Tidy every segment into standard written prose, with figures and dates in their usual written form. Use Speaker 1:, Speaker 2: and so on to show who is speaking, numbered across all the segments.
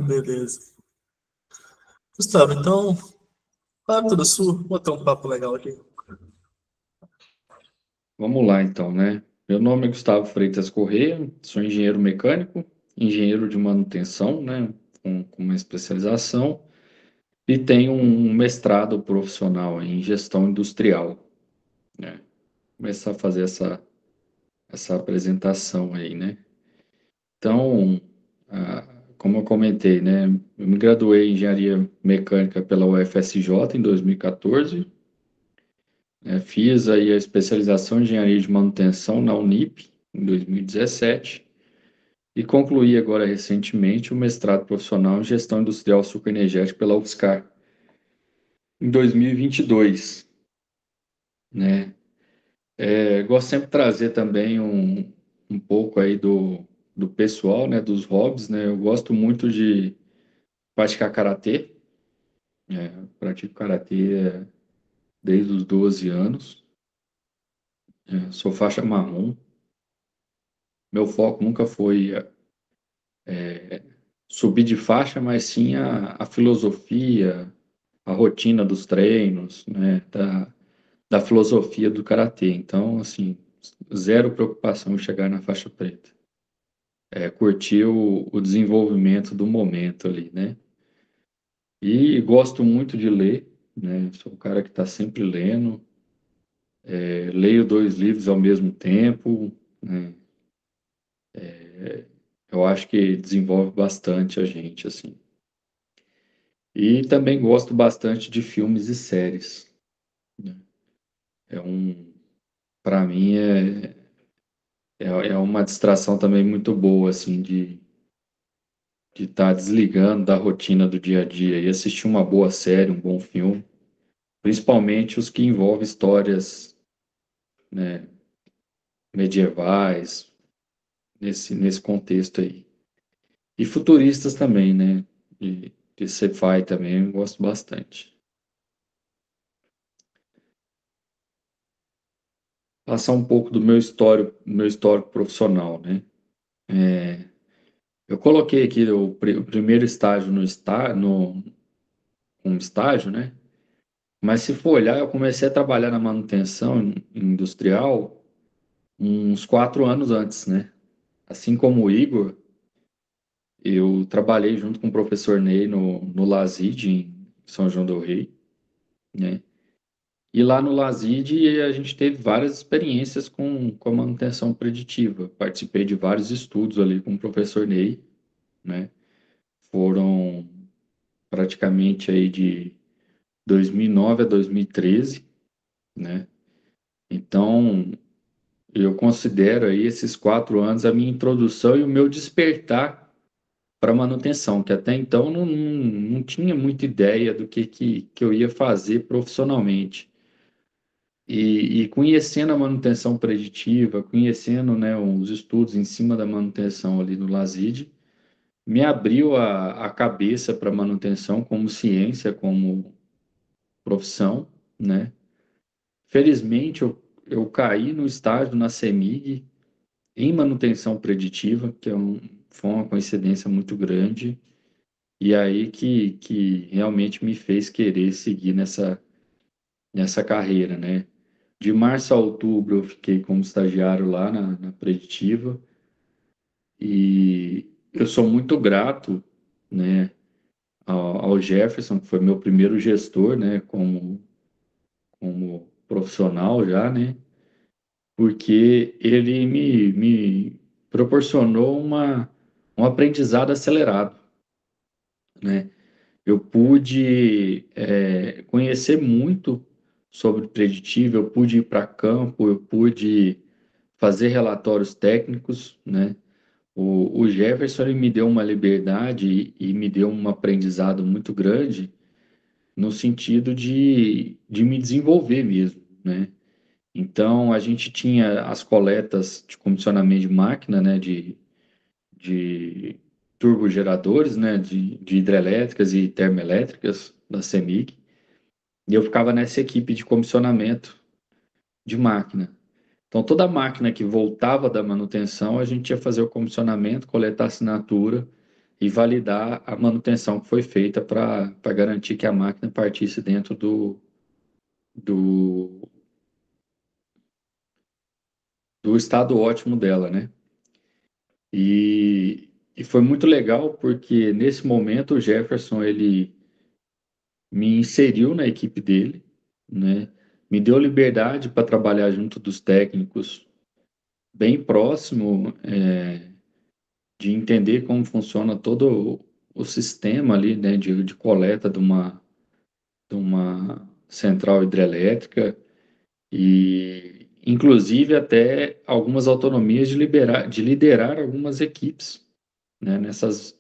Speaker 1: Beleza. Gustavo, então, claro, tudo sul, vou ter um papo legal aqui.
Speaker 2: Vamos lá, então, né? Meu nome é Gustavo Freitas Corrêa, sou engenheiro mecânico, engenheiro de manutenção, né? Com uma especialização, e tenho um mestrado profissional em gestão industrial, né? Começar a fazer essa apresentação aí, né? Então, como eu comentei, né? Eu me graduei em engenharia mecânica pela UFSJ em 2014, né? Fiz aí a especialização em engenharia de manutenção na Unip em 2017 e concluí agora recentemente o mestrado profissional em gestão industrial sucroenergética pela UFSCar em 2022, né? Gosto sempre de trazer também um pouco aí do pessoal, né? Dos hobbies, né? Eu gosto muito de praticar karatê, pratico karatê desde os 12 anos, sou faixa marrom. Meu foco nunca foi subir de faixa, mas sim a filosofia, a rotina dos treinos, né, da filosofia do karatê. Então, assim, zero preocupação em chegar na faixa preta. Curtir o desenvolvimento do momento ali, né? E gosto muito de ler, né? Sou um cara que está sempre lendo, leio dois livros ao mesmo tempo, né? Eu acho que desenvolve bastante a gente, assim. E também gosto bastante de filmes e séries, né? É um, para mim é uma distração também muito boa, assim, de estar desligando da rotina do dia a dia e assistir uma boa série, um bom filme, principalmente os que envolvem histórias, né, medievais, nesse contexto aí. E futuristas também, né, de sci-fi também, eu gosto bastante. Passar um pouco do meu histórico profissional, né? Eu coloquei aqui o primeiro estágio como estágio, né? Mas se for olhar, eu comecei a trabalhar na manutenção industrial uns 4 anos antes, né? Assim como o Igor, eu trabalhei junto com o professor Ney no LASID, em São João del Rei, né? E lá no LASID a gente teve várias experiências com a manutenção preditiva. Participei de vários estudos ali com o professor Ney, né? Foram praticamente aí de 2009 a 2013, né? Então, eu considero aí esses 4 anos a minha introdução e o meu despertar para manutenção, que até então não tinha muita ideia do que eu ia fazer profissionalmente. E conhecendo a manutenção preditiva, conhecendo, né, os estudos em cima da manutenção ali no LASID, me abriu a cabeça para manutenção como ciência, como profissão, né? Felizmente, eu caí no estágio na CEMIG em manutenção preditiva, foi uma coincidência muito grande, e aí que realmente me fez querer seguir nessa carreira, né? De março a outubro eu fiquei como estagiário lá na Preditiva, e eu sou muito grato, né, ao Jefferson, que foi meu primeiro gestor, né, como profissional já, né? Porque ele me proporcionou um aprendizado acelerado, né? Eu pude conhecer muito sobre preditivo, eu pude ir para campo, eu pude fazer relatórios técnicos, né? O Jefferson ele me deu uma liberdade e me deu um aprendizado muito grande no sentido de me desenvolver mesmo, né? Então, a gente tinha as coletas de comissionamento de máquina, né, de turbogeradores, né, de hidrelétricas e termoelétricas da CEMIG, e eu ficava nessa equipe de comissionamento de máquina. Então, toda máquina que voltava da manutenção, a gente ia fazer o comissionamento, coletar assinatura e validar a manutenção que foi feita para garantir que a máquina partisse dentro do, do estado ótimo dela, né? E foi muito legal porque nesse momento o Jefferson ele me inseriu na equipe dele, né? Me deu liberdade para trabalhar junto dos técnicos, bem próximo, de entender como funciona todo o sistema ali, né, de coleta de uma central hidrelétrica e, inclusive, até algumas autonomias de liderar algumas equipes, né, nessas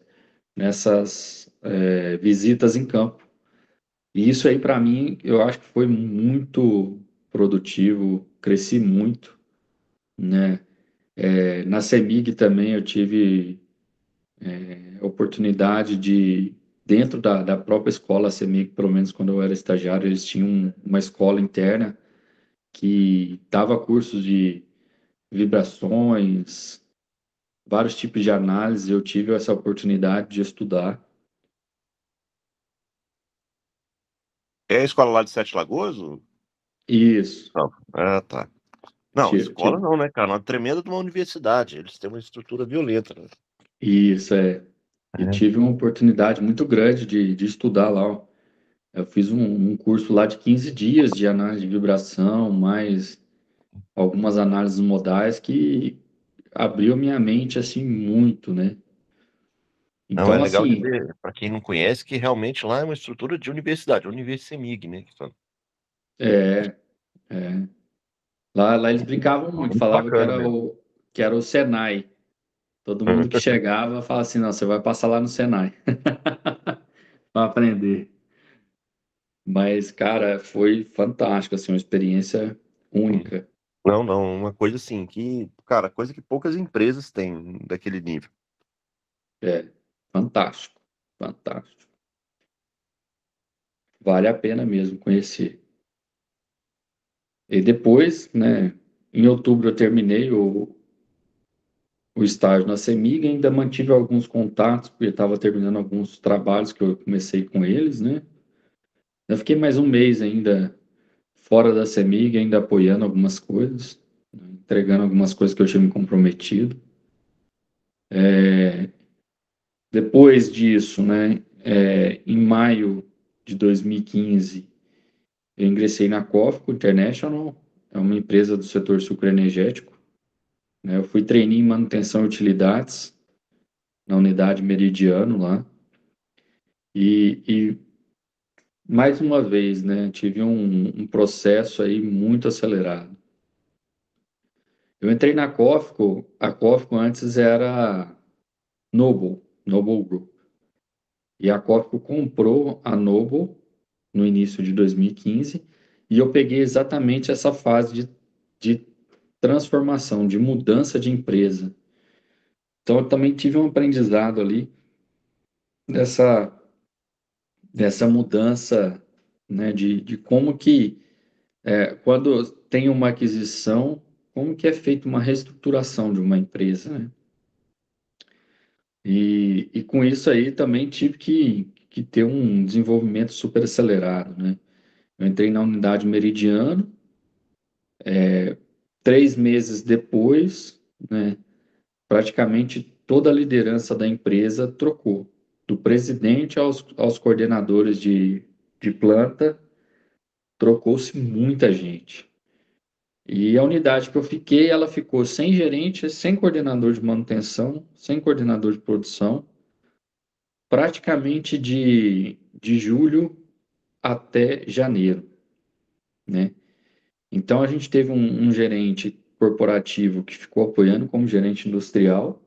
Speaker 2: visitas em campo. E isso aí, para mim, eu acho que foi muito produtivo, cresci muito, né? Na CEMIG também eu tive oportunidade de, dentro da própria escola CEMIG, pelo menos quando eu era estagiário, eles tinham uma escola interna que dava cursos de vibrações, vários tipos de análise, eu tive essa oportunidade de estudar.
Speaker 3: É a escola lá de Sete Lagoas?
Speaker 2: Isso,
Speaker 3: Não. Ah, tá. Não,
Speaker 2: tive,
Speaker 3: escola
Speaker 2: tive,
Speaker 3: não, né, cara? Uma tremenda de uma universidade. Eles têm uma estrutura violenta, né?
Speaker 2: isso, é. E
Speaker 3: É.
Speaker 2: tive uma oportunidade muito grande de estudar lá, ó. Eu fiz um curso lá de 15 dias de análise de vibração, mais algumas análises modais que abriu minha mente assim muito, né?
Speaker 3: Não, é
Speaker 2: Então,
Speaker 3: legal de
Speaker 2: assim,
Speaker 3: ver, para quem não conhece, que realmente lá é uma estrutura de universidade, Universimig, né? Que fala.
Speaker 2: é, é. Lá eles brincavam muito,
Speaker 3: Muito
Speaker 2: falavam que
Speaker 3: bacana
Speaker 2: era
Speaker 3: mesmo.
Speaker 2: o Senai. Todo mundo que chegava falava assim, não, você vai passar lá no Senai para aprender. Mas, cara, foi fantástico, assim, uma experiência única.
Speaker 3: Não, não, uma coisa assim que, cara, coisa que poucas empresas têm daquele nível.
Speaker 2: É, fantástico, fantástico. Vale a pena mesmo conhecer. E depois, né, em outubro eu terminei o estágio na CEMIG, ainda mantive alguns contatos, porque estava terminando alguns trabalhos que eu comecei com eles, né? Eu fiquei mais um mês ainda fora da CEMIG, ainda apoiando algumas coisas, né, entregando algumas coisas que eu tinha me comprometido. Depois disso, né, em maio de 2015, eu ingressei na COFCO International, é uma empresa do setor sucroenergético, né? Eu fui trainee em manutenção e utilidades na unidade Meridiano lá. E mais uma vez, né, tive um processo aí muito acelerado. Eu entrei na COFCO, a COFCO antes era Noble Group. E a COFCO comprou a Noble no início de 2015 e eu peguei exatamente essa fase de transformação, de mudança de empresa. Então eu também tive um aprendizado ali dessa, dessa mudança, né, de como que quando tem uma aquisição, como que é feita uma reestruturação de uma empresa, né? E com isso aí também tive que ter um desenvolvimento super acelerado, né? Eu entrei na unidade Meridiano, 3 meses depois, né, praticamente toda a liderança da empresa trocou, do presidente aos coordenadores de planta, trocou-se muita gente. E a unidade que eu fiquei, ela ficou sem gerente, sem coordenador de manutenção, sem coordenador de produção, praticamente de julho até janeiro, né? Então a gente teve um gerente corporativo que ficou apoiando como gerente industrial.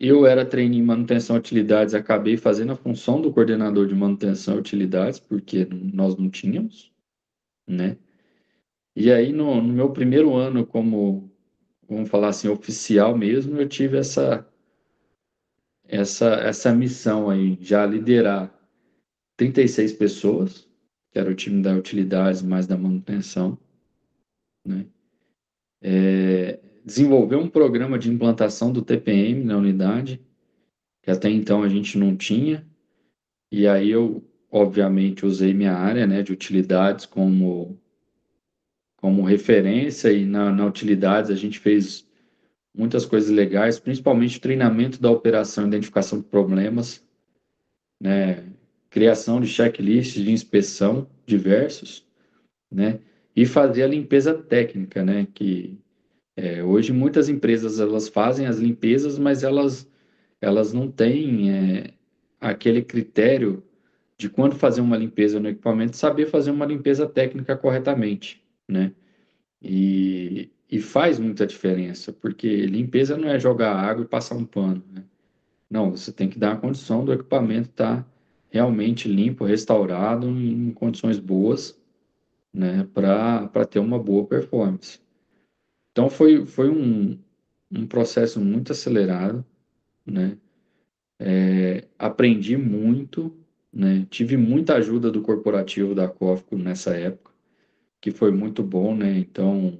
Speaker 2: Eu era trainee em manutenção e utilidades, acabei fazendo a função do coordenador de manutenção e utilidades, porque nós não tínhamos, né? E aí no meu primeiro ano como, vamos falar assim, oficial mesmo, eu tive essa missão aí, já liderar 36 pessoas, que era o time da utilidades mais da manutenção, né? Desenvolver um programa de implantação do TPM na unidade, que até então a gente não tinha. E aí eu, obviamente, usei minha área, né, de utilidades como referência, e na utilidades a gente fez muitas coisas legais, principalmente o treinamento da operação, identificação de problemas, né, criação de checklists de inspeção diversos, né, e fazer a limpeza técnica, né, que hoje muitas empresas elas fazem as limpezas, mas elas não têm aquele critério de quando fazer uma limpeza no equipamento, saber fazer uma limpeza técnica corretamente, né? E faz muita diferença, porque limpeza não é jogar água e passar um pano, né? Não, você tem que dar a condição do equipamento estar realmente limpo, restaurado, em condições boas, né? Para ter uma boa performance. Então foi um processo muito acelerado, né? Aprendi muito, né? Tive muita ajuda do corporativo da Cofco nessa época, que foi muito bom, né? Então,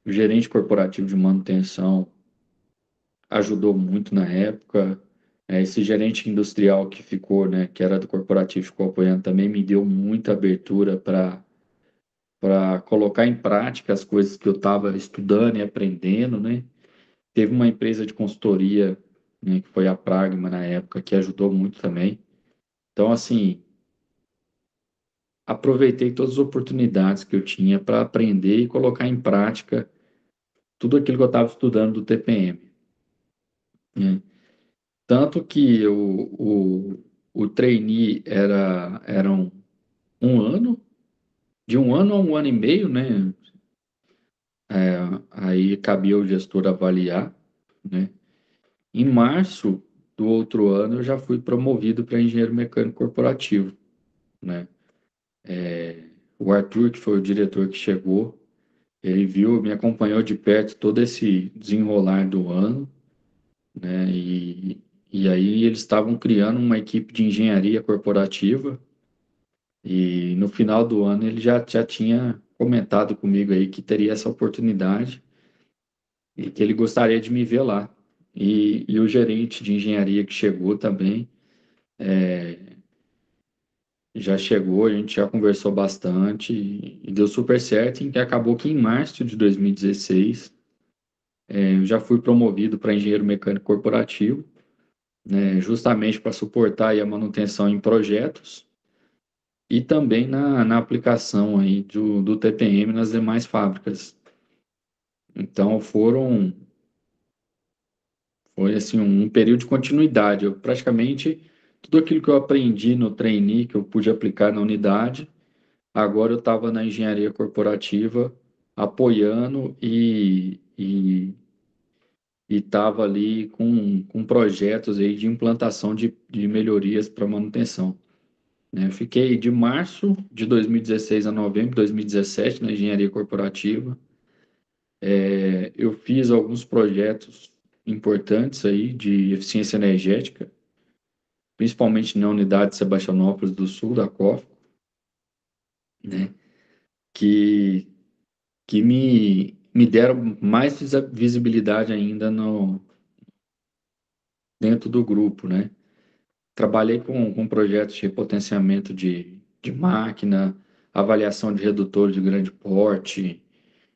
Speaker 2: o gerente corporativo de manutenção ajudou muito na época. Esse gerente industrial que ficou, né, que era do corporativo, ficou apoiando também, me deu muita abertura para colocar em prática as coisas que eu estava estudando e aprendendo, né? Teve uma empresa de consultoria, né, que foi a Pragma na época, que ajudou muito também. Então, assim, aproveitei todas as oportunidades que eu tinha para aprender e colocar em prática tudo aquilo que eu estava estudando do TPM, né? Tanto que o trainee era um ano, de um ano a um ano e meio, né? Aí cabia o gestor avaliar, né? Em março do outro ano, eu já fui promovido para engenheiro mecânico corporativo, né? O Arthur, que foi o diretor que chegou, ele viu, me acompanhou de perto todo esse desenrolar do ano, né? E aí eles estavam criando uma equipe de engenharia corporativa e no final do ano ele já tinha comentado comigo aí que teria essa oportunidade e que ele gostaria de me ver lá. E o gerente de engenharia que chegou também já chegou, a gente já conversou bastante e deu super certo, em que acabou que em março de 2016 eu já fui promovido para engenheiro mecânico corporativo, né, justamente para suportar aí a manutenção em projetos e também na aplicação aí do TPM nas demais fábricas. Então foi assim um período de continuidade. Eu praticamente tudo aquilo que eu aprendi no trainee, que eu pude aplicar na unidade, agora eu estava na engenharia corporativa apoiando e estava ali com projetos aí de implantação de melhorias para manutenção, né? Fiquei de março de 2016 a novembro de 2017 na engenharia corporativa. Eu fiz alguns projetos importantes aí de eficiência energética, principalmente na unidade de Sebastianópolis do Sul, da COF, né? Que, que me deram mais visibilidade ainda dentro do grupo, né? Trabalhei com projetos de potenciamento de máquina, avaliação de redutores de grande porte.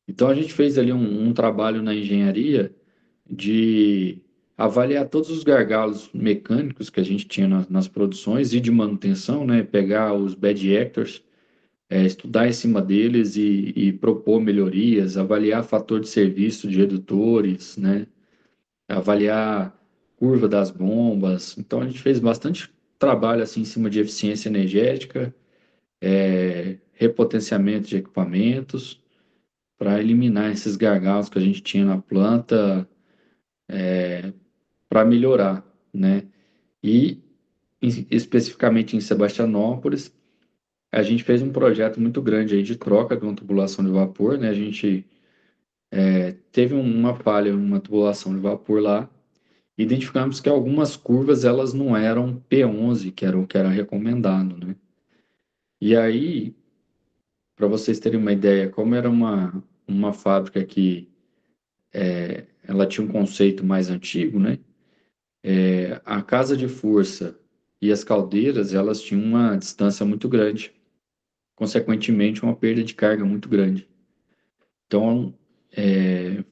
Speaker 2: Então, a gente fez ali um trabalho na engenharia de avaliar todos os gargalos mecânicos que a gente tinha nas produções e de manutenção, né? Pegar os bad actors, estudar em cima deles e propor melhorias, avaliar fator de serviço de redutores, né? Avaliar curva das bombas. Então, a gente fez bastante trabalho assim em cima de eficiência energética, repotenciamento de equipamentos, para eliminar esses gargalos que a gente tinha na planta, para melhorar, né? E especificamente em Sebastianópolis, a gente fez um projeto muito grande aí de troca de uma tubulação de vapor, né? A gente teve uma falha em uma tubulação de vapor lá. Identificamos que algumas curvas elas não eram P11, que era o que era recomendado, né? E aí, para vocês terem uma ideia, como era uma fábrica que ela tinha um conceito mais antigo, né? A casa de força e as caldeiras, elas tinham uma distância muito grande, consequentemente, uma perda de carga muito grande. Então,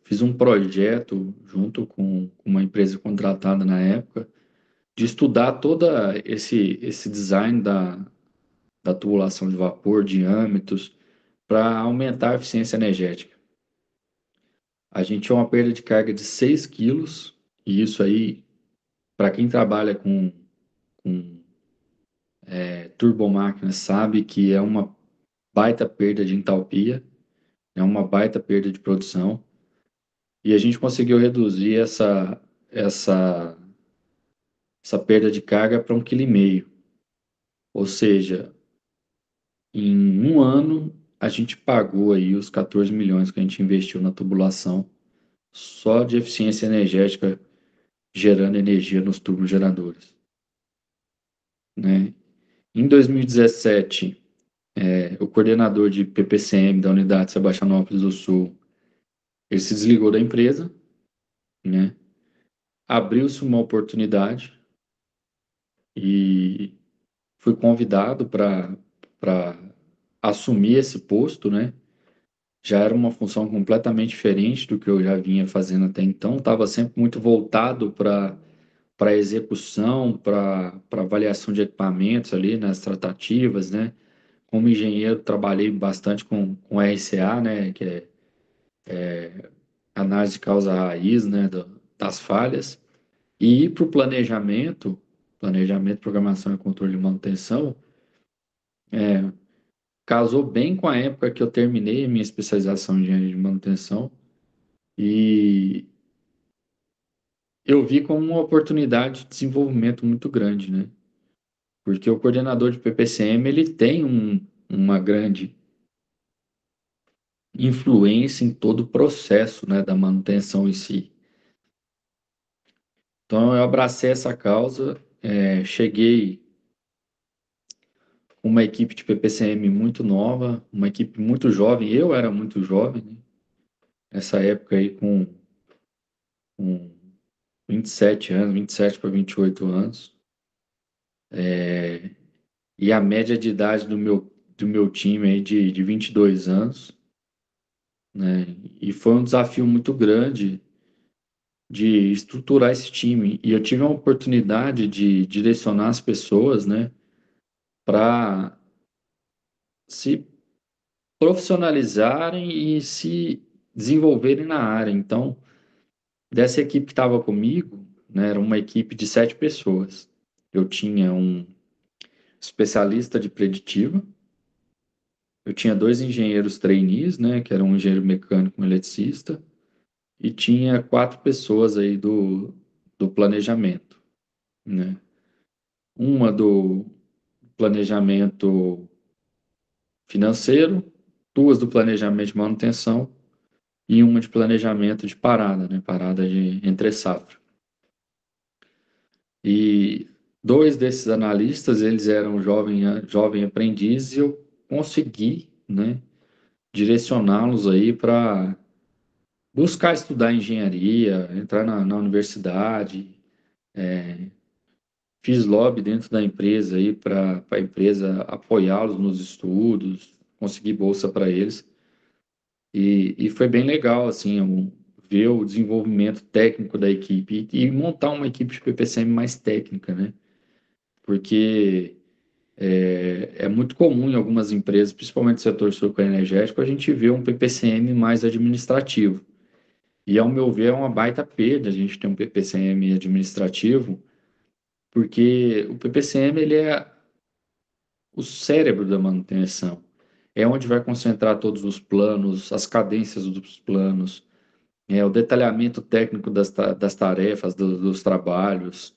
Speaker 2: fiz um projeto junto com uma empresa contratada na época, de estudar toda esse design da tubulação de vapor, diâmetros, para aumentar a eficiência energética. A gente tinha uma perda de carga de 6 quilos, e isso aí, para quem trabalha com turbomáquinas, sabe que é uma baita perda de entalpia, é uma baita perda de produção, e a gente conseguiu reduzir essa, essa perda de carga para 1,5 kg. Ou seja, em um ano, a gente pagou aí os 14 milhões que a gente investiu na tubulação, só de eficiência energética, gerando energia nos turbogeradores, né? Em 2017, o coordenador de PPCM da unidade Sebastianópolis do Sul, ele se desligou da empresa, né? Abriu-se uma oportunidade e fui convidado para assumir esse posto, né? Já era uma função completamente diferente do que eu já vinha fazendo até então, estava sempre muito voltado para execução, para avaliação de equipamentos ali nas tratativas, né? Como engenheiro, trabalhei bastante com RCA, né? Que é análise de causa raiz, né? Das falhas. E ir para o planejamento, programação e controle de manutenção, casou bem com a época que eu terminei a minha especialização em engenharia de manutenção. E eu vi como uma oportunidade de desenvolvimento muito grande, né? Porque o coordenador de PPCM, ele tem uma grande influência em todo o processo, né, da manutenção em si. Então, eu abracei essa causa, cheguei com uma equipe de PPCM muito nova, uma equipe muito jovem, eu era muito jovem, né? Nessa época aí com 27 anos, 27 para 28 anos, e a média de idade do meu time aí de 22 anos, né? E foi um desafio muito grande de estruturar esse time. E eu tive a oportunidade de direcionar as pessoas, né, para se profissionalizarem e se desenvolverem na área. Então, dessa equipe que estava comigo, né, era uma equipe de 7 pessoas. Eu tinha um especialista de preditiva, eu tinha 2 engenheiros trainees, né, que era um engenheiro mecânico e um eletricista, e tinha 4 pessoas aí do planejamento, né? Uma do planejamento financeiro, 2 do planejamento de manutenção e uma de planejamento de parada, né? Parada de entre safra. E 2 desses analistas, eles eram jovem aprendizes e eu consegui, né, direcioná-los aí para buscar estudar engenharia, entrar na universidade. Fiz lobby dentro da empresa aí para a empresa apoiá-los nos estudos, conseguir bolsa para eles. E foi bem legal, assim, ver o desenvolvimento técnico da equipe e montar uma equipe de PPCM mais técnica, né? Porque é muito comum em algumas empresas, principalmente no setor sucroenergético, a gente vê um PPCM mais administrativo. E, ao meu ver, é uma baita perda a gente ter um PPCM administrativo, porque o PPCM ele é o cérebro da manutenção. É onde vai concentrar todos os planos, as cadências dos planos, o detalhamento técnico das tarefas, dos trabalhos,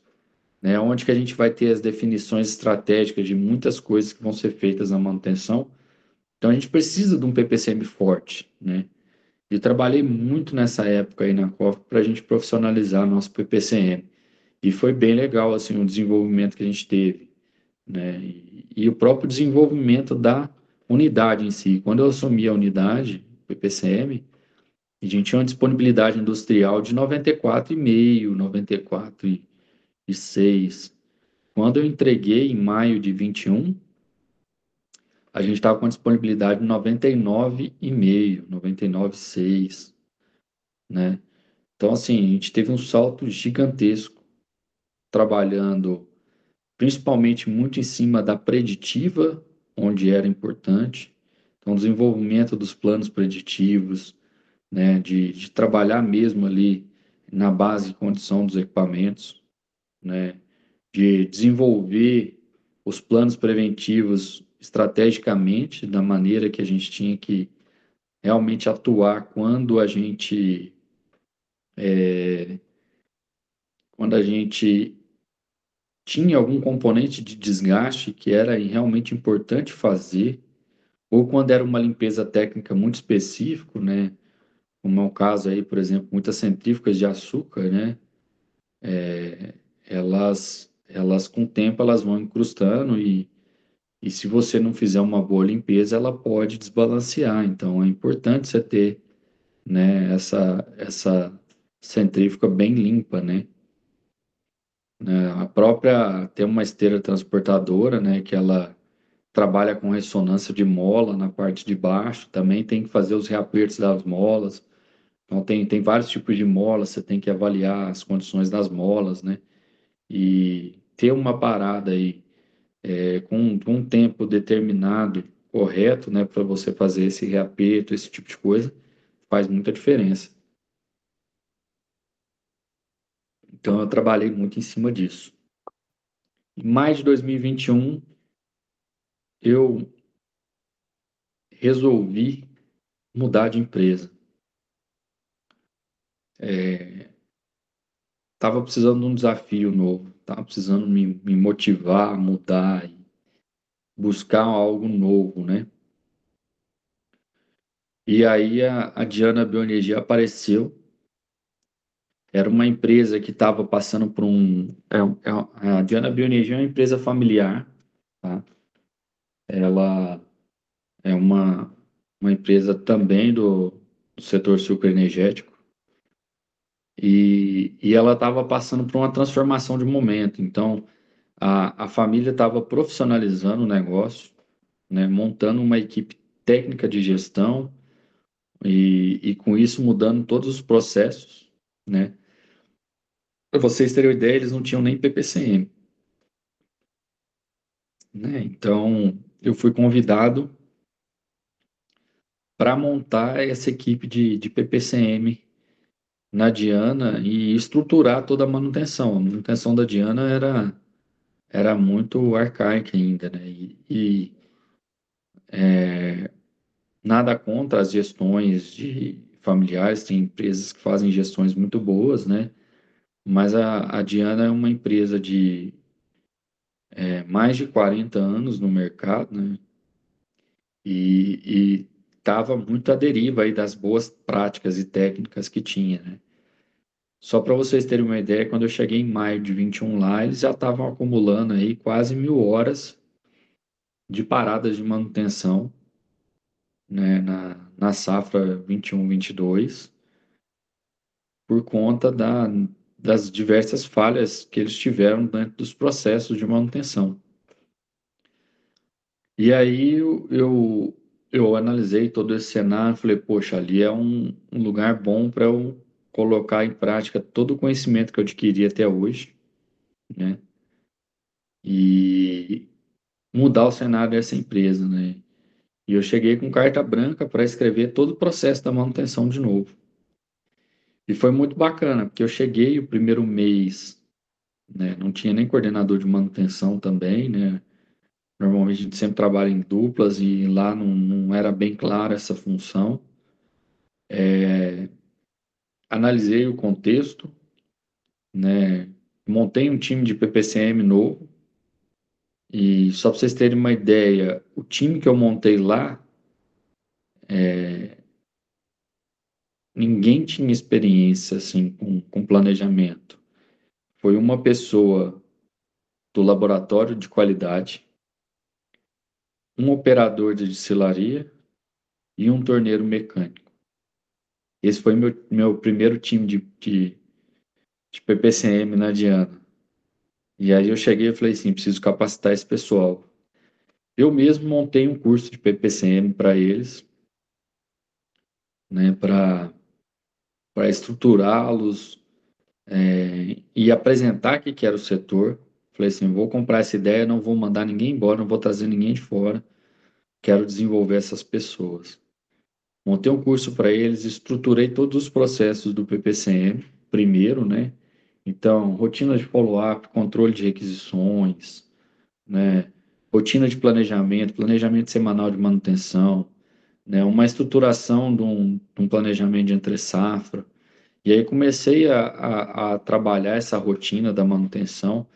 Speaker 2: né? Onde que a gente vai ter as definições estratégicas de muitas coisas que vão ser feitas na manutenção. Então a gente precisa de um PPCM forte, né? Eu trabalhei muito nessa época aí na COF para a gente profissionalizar nosso PPCM. E foi bem legal assim o desenvolvimento que a gente teve, né? E o próprio desenvolvimento da unidade em si. Quando eu assumi a unidade, PPCM, a gente tinha uma disponibilidade industrial de 94,5, 94 99,6. Quando eu entreguei em maio de 21, a gente estava com disponibilidade de 99,5, 99,6, né? Então, assim, a gente teve um salto gigantesco trabalhando principalmente muito em cima da preditiva, onde era importante. Então, desenvolvimento dos planos preditivos, né, de trabalhar mesmo ali na base de condição dos equipamentos, né, de desenvolver os planos preventivos estrategicamente, da maneira que a gente tinha que realmente atuar quando a gente tinha algum componente de desgaste que era realmente importante fazer, ou quando era uma limpeza técnica muito específica, né? Como é o caso aí, por exemplo, muitas centrífugas de açúcar, né? Elas com o tempo elas vão incrustando e se você não fizer uma boa limpeza, ela pode desbalancear. Então é importante você ter, né, essa centrífuga bem limpa, né? A própria tem uma esteira transportadora, né, que ela trabalha com ressonância de mola na parte de baixo, também tem que fazer os reapertos das molas. Então tem vários tipos de molas, você tem que avaliar as condições das molas, né? E ter uma parada aí com um tempo determinado, correto, né, para você fazer esse reaperto, esse tipo de coisa, faz muita diferença. Então eu trabalhei muito em cima disso. Em maio de 2021, eu resolvi mudar de empresa. Tava precisando de um desafio novo, tava precisando me motivar, mudar e buscar algo novo, né? E aí a Diana Bioenergia apareceu. Era uma empresa que estava passando por a Diana Bioenergia é uma empresa familiar, tá? Ela é uma empresa também do setor sucroenergético e ela estava passando por uma transformação de momento. Então, a família estava profissionalizando o negócio, né, montando uma equipe técnica de gestão e com isso mudando todos os processos, né? Para vocês terem uma ideia, eles não tinham nem PPCM, né? Então, eu fui convidado para montar essa equipe de PPCM na Diana e estruturar toda a manutenção. A manutenção da Diana era muito arcaica ainda, né? Nada contra as gestões de familiares, tem empresas que fazem gestões muito boas, né? Mas a Diana é uma empresa de mais de 40 anos no mercado, né? E estava muito à deriva aí das boas práticas e técnicas que tinha, né? Só para vocês terem uma ideia, quando eu cheguei em maio de 21 lá, eles já estavam acumulando aí quase 1.000 horas de paradas de manutenção, né, na safra 21/22, por conta das diversas falhas que eles tiveram dentro dos processos de manutenção. E aí eu analisei todo esse cenário, falei, poxa, ali é um lugar bom para eu colocar em prática todo o conhecimento que eu adquiri até hoje, né? E mudar o cenário dessa empresa, né? E eu cheguei com carta branca para escrever todo o processo da manutenção de novo. E foi muito bacana, porque eu cheguei o primeiro mês, né? Não tinha nem coordenador de manutenção também, né? Normalmente a gente sempre trabalha em duplas e lá não era bem clara essa função. Analisei o contexto, né? Montei um time de PPCM novo. E só para vocês terem uma ideia, o time que eu montei lá, ninguém tinha experiência assim com planejamento. Foi uma pessoa do laboratório de qualidade, um operador de destilaria e um torneiro mecânico. Esse foi meu primeiro time de PPCM na Diana. E aí eu cheguei e falei assim, preciso capacitar esse pessoal. Eu mesmo montei um curso de PPCM para eles, né, para estruturá-los, e apresentar o que era o setor. Falei assim, vou comprar essa ideia, não vou mandar ninguém embora, não vou trazer ninguém de fora, quero desenvolver essas pessoas. Montei um curso para eles, estruturei todos os processos do PPCM, primeiro, né? Então, rotina de follow-up, controle de requisições, né? Rotina de planejamento, planejamento semanal de manutenção, né? Uma estruturação de um planejamento de entre-safra. E aí comecei a trabalhar essa rotina da manutenção,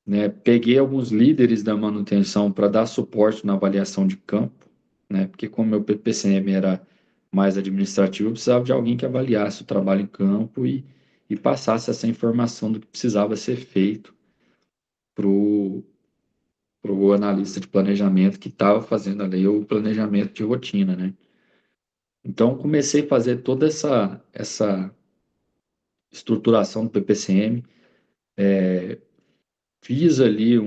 Speaker 2: né? Peguei alguns líderes da manutenção para dar suporte na avaliação de campo, né? Porque como meu PPCM era mais administrativo, eu precisava de alguém que avaliasse o trabalho em campo e passasse essa informação do que precisava ser feito para o analista de planejamento que estava fazendo ali o planejamento de rotina, né? Então comecei a fazer toda essa estruturação do PPCM, fiz ali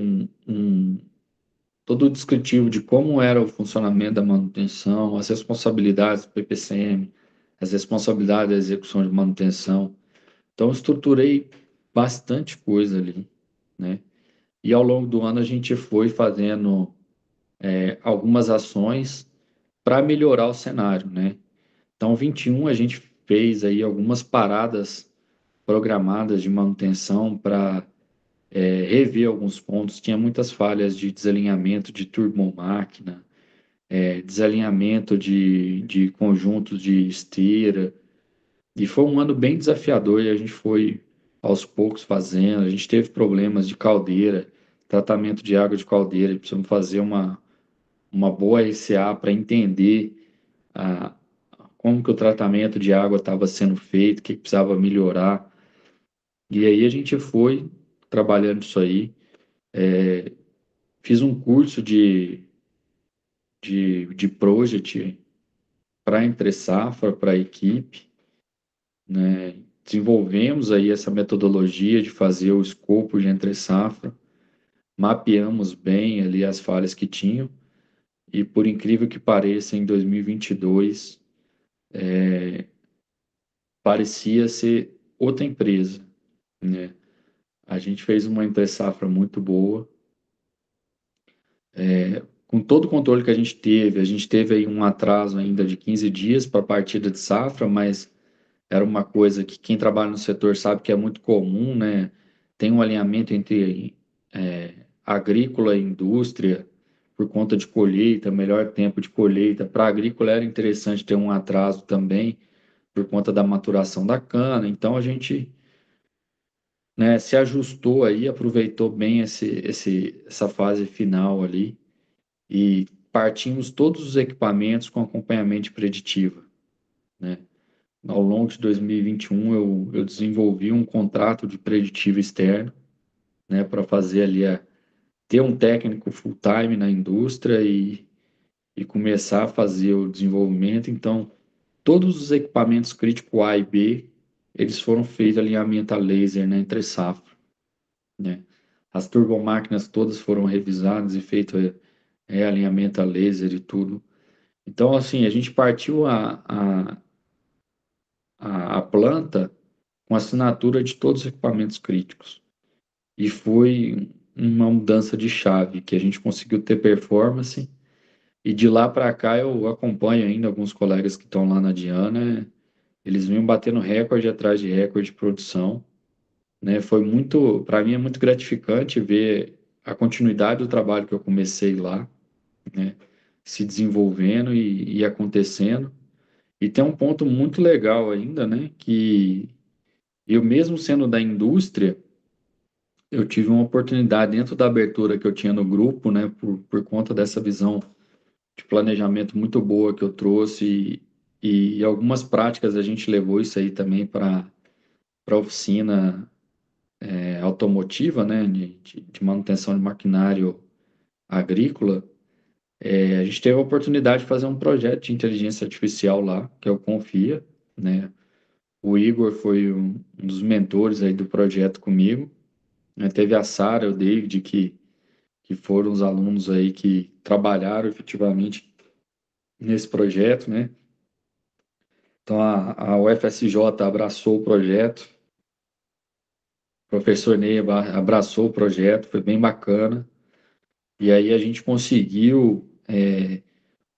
Speaker 2: todo o descritivo de como era o funcionamento da manutenção, as responsabilidades do PPCM, as responsabilidades da execução de manutenção. Então, eu estruturei bastante coisa ali, né? E ao longo do ano a gente foi fazendo algumas ações para melhorar o cenário, né? Então, 21 a gente fez aí algumas paradas programadas de manutenção para rever alguns pontos. Tinha muitas falhas de desalinhamento de turbomáquina, desalinhamento de conjuntos de esteira. E foi um ano bem desafiador e a gente foi aos poucos fazendo. A gente teve problemas de caldeira, tratamento de água de caldeira. Precisamos fazer uma boa RCA para entender a, como que o tratamento de água estava sendo feito, o que precisava melhorar. E aí a gente foi trabalhando isso aí. Fiz um curso de project para entre safra, para a equipe, né? Desenvolvemos aí essa metodologia de fazer o escopo de entre safra, mapeamos bem ali as falhas que tinham e por incrível que pareça, em 2022 parecia ser outra empresa, né? A gente fez uma entre safra muito boa, com todo o controle que a gente teve aí um atraso ainda de 15 dias para a partida de safra, mas era uma coisa que quem trabalha no setor sabe que é muito comum, né? Tem um alinhamento entre agrícola e indústria por conta de colheita, melhor tempo de colheita. Para a agrícola era interessante ter um atraso também por conta da maturação da cana. Então a gente, né, se ajustou aí, aproveitou bem essa fase final ali e partimos todos os equipamentos com acompanhamento preditivo, né? Ao longo de 2021, eu desenvolvi um contrato de preditivo externo, né, para fazer ali ter um técnico full-time na indústria e começar a fazer o desenvolvimento. Então, todos os equipamentos críticos A e B, eles foram feitos alinhamento a laser, né, entre safra, né? As turbomáquinas todas foram revisadas e feito alinhamento a laser e tudo. Então, assim, a gente partiu a planta com assinatura de todos os equipamentos críticos. E foi uma mudança de chave, que a gente conseguiu ter performance. E de lá para cá eu acompanho ainda alguns colegas que estão lá na Diana, eles vêm batendo recorde atrás de recorde de produção, né? Foi muito, para mim é muito gratificante ver a continuidade do trabalho que eu comecei lá, né? Se desenvolvendo e acontecendo. E tem um ponto muito legal ainda, né? Que eu mesmo sendo da indústria, eu tive uma oportunidade dentro da abertura que eu tinha no grupo, né? Por conta dessa visão de planejamento muito boa que eu trouxe e algumas práticas a gente levou isso aí também para a oficina automotiva, né, de manutenção de maquinário agrícola. A gente teve a oportunidade de fazer um projeto de inteligência artificial lá, que é o Confia, né? O Igor foi um dos mentores aí do projeto comigo. né? Teve a Sara e o David, que foram os alunos aí que trabalharam efetivamente nesse projeto, né? Então a UFSJ abraçou o projeto, o professor Ney abraçou o projeto, foi bem bacana. E aí a gente conseguiu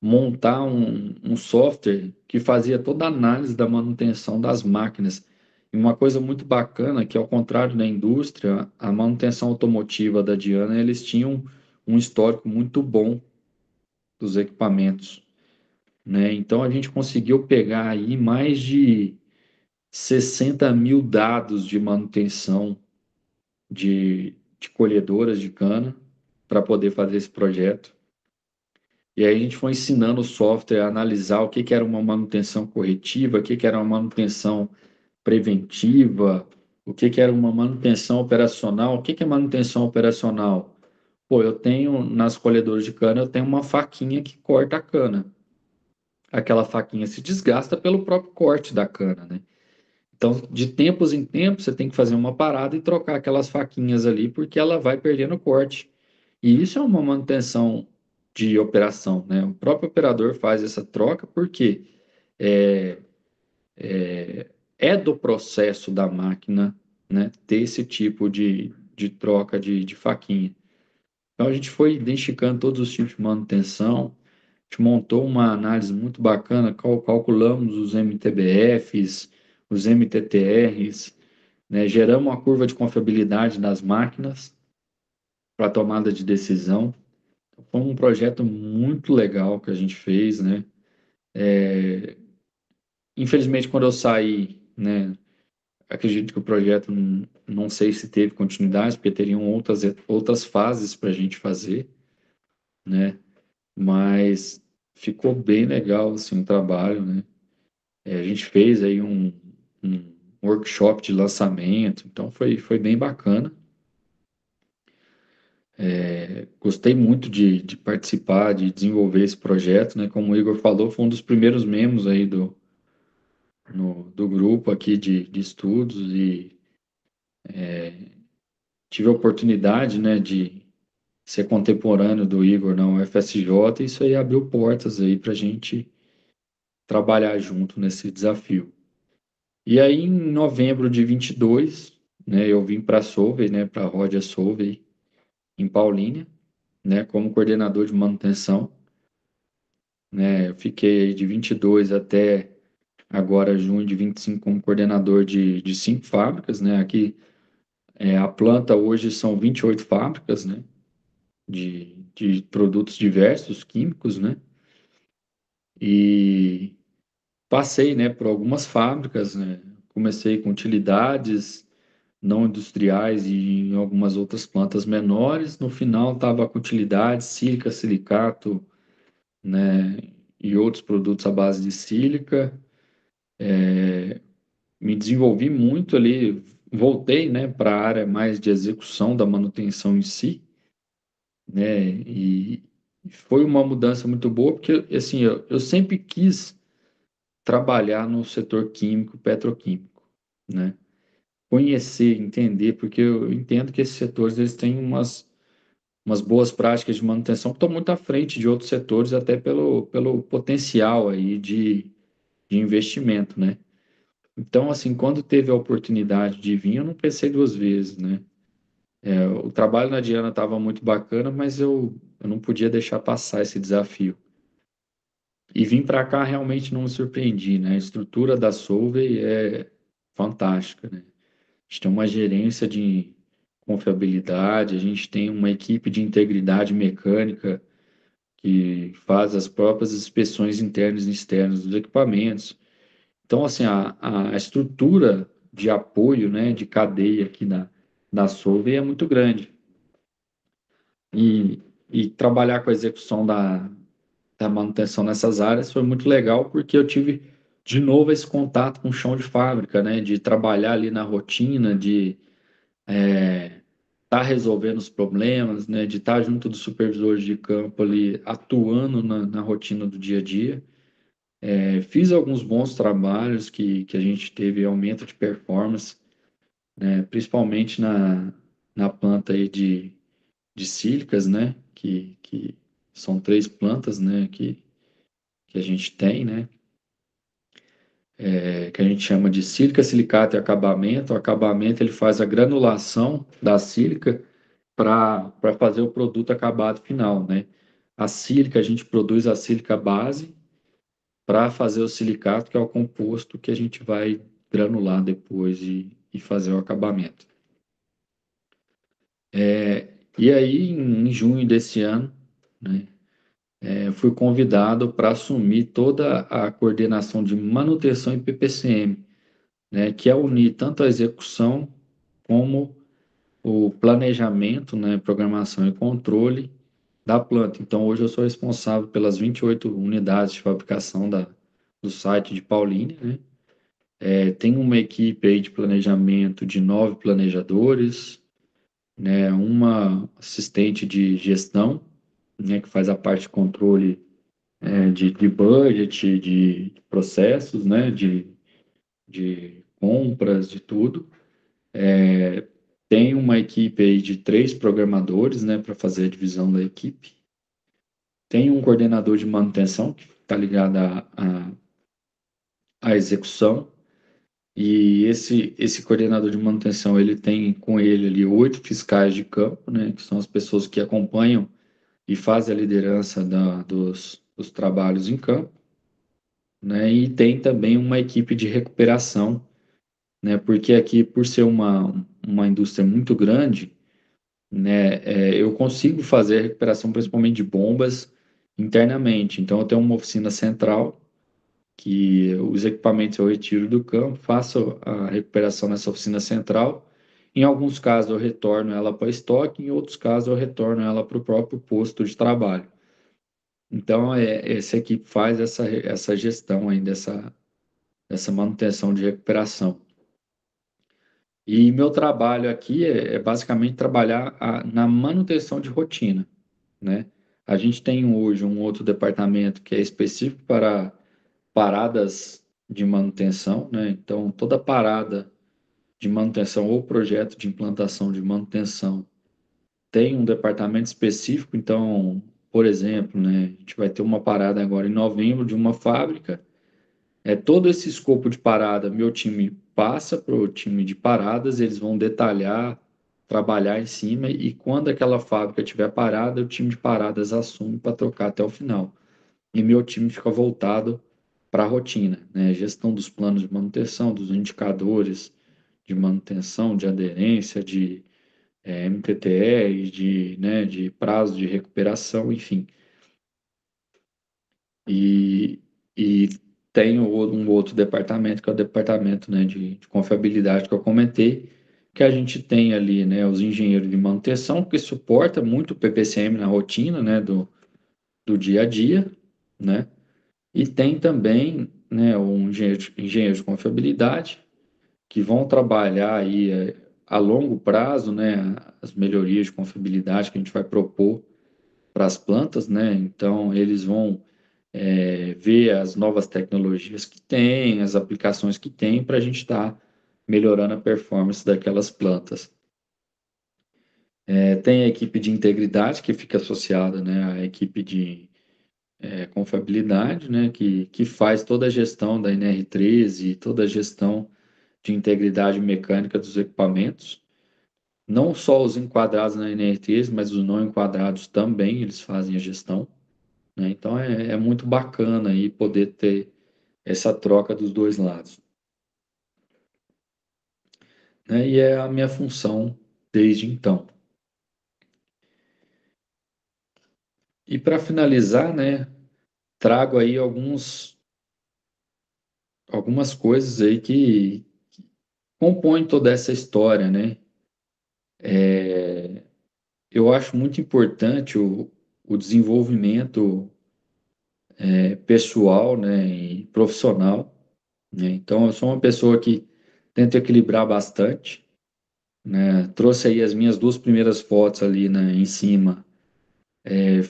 Speaker 2: montar um software que fazia toda a análise da manutenção das máquinas. E uma coisa muito bacana, que ao contrário da indústria, a manutenção automotiva da Diana, eles tinham um histórico muito bom dos equipamentos, né? Então a gente conseguiu pegar aí mais de 60 mil dados de manutenção de colhedoras de cana para poder fazer esse projeto. E aí a gente foi ensinando o software a analisar o que que era uma manutenção corretiva, o que que era uma manutenção preventiva, o que que era uma manutenção operacional. O que que é manutenção operacional? Pô, eu tenho nas colhedoras de cana, eu tenho uma faquinha que corta a cana. Aquela faquinha se desgasta pelo próprio corte da cana, né? Então, de tempos em tempos, você tem que fazer uma parada e trocar aquelas faquinhas ali, porque ela vai perdendo corte. E isso é uma manutenção de operação, né? O próprio operador faz essa troca porque é, é do processo da máquina, né, ter esse tipo de troca de faquinha. Então, a gente foi identificando todos os tipos de manutenção, a gente montou uma análise muito bacana, calculamos os MTBFs, os MTTRs, né, geramos uma curva de confiabilidade das máquinas para tomada de decisão. Foi um projeto muito legal que a gente fez, né? Infelizmente, quando eu saí, né, acredito que o projeto não sei se teve continuidade, porque teriam outras fases para a gente fazer, né? Mas ficou bem legal assim, o trabalho, né? A gente fez aí um workshop de lançamento, então foi bem bacana. Gostei muito de participar, de desenvolver esse projeto, né? Como o Igor falou, foi um dos primeiros membros aí do grupo aqui de estudos e tive a oportunidade, né, de ser contemporâneo do Igor na UFSJ, e isso aí abriu portas aí para a gente trabalhar junto nesse desafio. E aí, em novembro de 22, né, eu vim para a Solvay, né, para a Rodia Solvay, em Paulínia, né, como coordenador de manutenção, né, eu fiquei de 22 até agora, junho de 25, como coordenador de 5 fábricas, né, aqui a planta hoje são 28 fábricas, né, de produtos diversos, químicos, né? E passei, né, por algumas fábricas, né? Comecei com utilidades não industriais e em algumas outras plantas menores. No final estava com utilidades, sílica, silicato, né? E outros produtos à base de sílica. Me desenvolvi muito ali, voltei, né, para a área mais de execução da manutenção em si, né? E foi uma mudança muito boa, porque assim, eu sempre quis trabalhar no setor químico, petroquímico, né? Conhecer, entender, porque eu entendo que esses setores eles têm umas boas práticas de manutenção que estão muito à frente de outros setores, até pelo potencial aí de investimento, né? Então, assim, quando teve a oportunidade de vir, eu não pensei duas vezes, né? O trabalho na Diana estava muito bacana, mas eu não podia deixar passar esse desafio. E vim para cá realmente não me surpreendi, né? A estrutura da Solvay é fantástica, né? A gente tem uma gerência de confiabilidade, a gente tem uma equipe de integridade mecânica que faz as próprias inspeções internas e externas dos equipamentos. Então, assim, a estrutura de apoio, né, de cadeia aqui na Solvay é muito grande. E trabalhar com a execução da manutenção nessas áreas foi muito legal, porque eu tive de novo esse contato com o chão de fábrica, né? De trabalhar ali na rotina, de estar resolvendo os problemas, né? De estar junto dos supervisores de campo ali, atuando na rotina do dia a dia. Fiz alguns bons trabalhos que a gente teve aumento de performance, né? Principalmente na planta aí de sílicas, né? Que são 3 plantas, né? Que a gente tem, né? Que a gente chama de sílica, silicato e acabamento. O acabamento ele faz a granulação da sílica para fazer o produto acabado final, né? A sílica, a gente produz a sílica base para fazer o silicato, que é o composto que a gente vai granular depois e fazer o acabamento. E aí, em junho desse ano, né, eu fui convidado para assumir toda a coordenação de manutenção em PPCM, né, que é unir tanto a execução como o planejamento, né, programação e controle da planta. Então, hoje eu sou responsável pelas 28 unidades de fabricação do site de Paulínia, né? Tem uma equipe aí de planejamento de 9 planejadores, né, uma assistente de gestão, né, que faz a parte de controle de budget, de processos, né, de compras, de tudo. Tem uma equipe aí de 3 programadores, né, para fazer a divisão da equipe. Tem um coordenador de manutenção que está ligado à execução. E esse coordenador de manutenção, ele tem com ele ali 8 fiscais de campo, né, que são as pessoas que acompanham e fazem a liderança dos trabalhos em campo, né, e tem também uma equipe de recuperação, né, porque aqui, por ser uma indústria muito grande, né, eu consigo fazer a recuperação principalmente de bombas internamente. Então, eu tenho uma oficina central que os equipamentos eu retiro do campo, faço a recuperação nessa oficina central. Em alguns casos eu retorno ela para estoque, em outros casos eu retorno ela para o próprio posto de trabalho. Então, essa equipe faz essa gestão aí dessa manutenção de recuperação. E meu trabalho aqui é basicamente trabalhar na manutenção de rotina, né? A gente tem hoje um outro departamento que é específico para paradas de manutenção, né? Então, toda parada de manutenção ou projeto de implantação de manutenção tem um departamento específico. Então, por exemplo, né, a gente vai ter uma parada agora em novembro de uma fábrica. Todo esse escopo de parada, meu time passa para o time de paradas, eles vão detalhar, trabalhar em cima, e quando aquela fábrica estiver parada, o time de paradas assume para trocar até o final. E meu time fica voltado para a rotina, né? Gestão dos planos de manutenção, dos indicadores de manutenção, de aderência, de MTTR, né, de prazo de recuperação, enfim. E tem um outro departamento, que é o departamento, né, de confiabilidade que eu comentei, que a gente tem ali, né, os engenheiros de manutenção, que suporta muito o PPCM na rotina, né, do dia a dia, né? E tem também, né, um engenheiro de confiabilidade que vão trabalhar aí a longo prazo, né, as melhorias de confiabilidade que a gente vai propor para as plantas, né? Então, eles vão ver as novas tecnologias que tem, as aplicações que tem, para a gente estar melhorando a performance daquelas plantas. Tem a equipe de integridade que fica associada, né, à equipe de confiabilidade, né, que faz toda a gestão da NR13 e toda a gestão de integridade mecânica dos equipamentos. Não só os enquadrados na NR13, mas os não enquadrados também, eles fazem a gestão, né? Então é muito bacana aí poder ter essa troca dos dois lados, né? E é a minha função desde então. E para finalizar, né, trago aí algumas coisas aí que compõem toda essa história, né? Eu acho muito importante o desenvolvimento pessoal, né, e profissional, né? Então, eu sou uma pessoa que tento equilibrar bastante, né? Trouxe aí as minhas 2 primeiras fotos ali, né, em cima.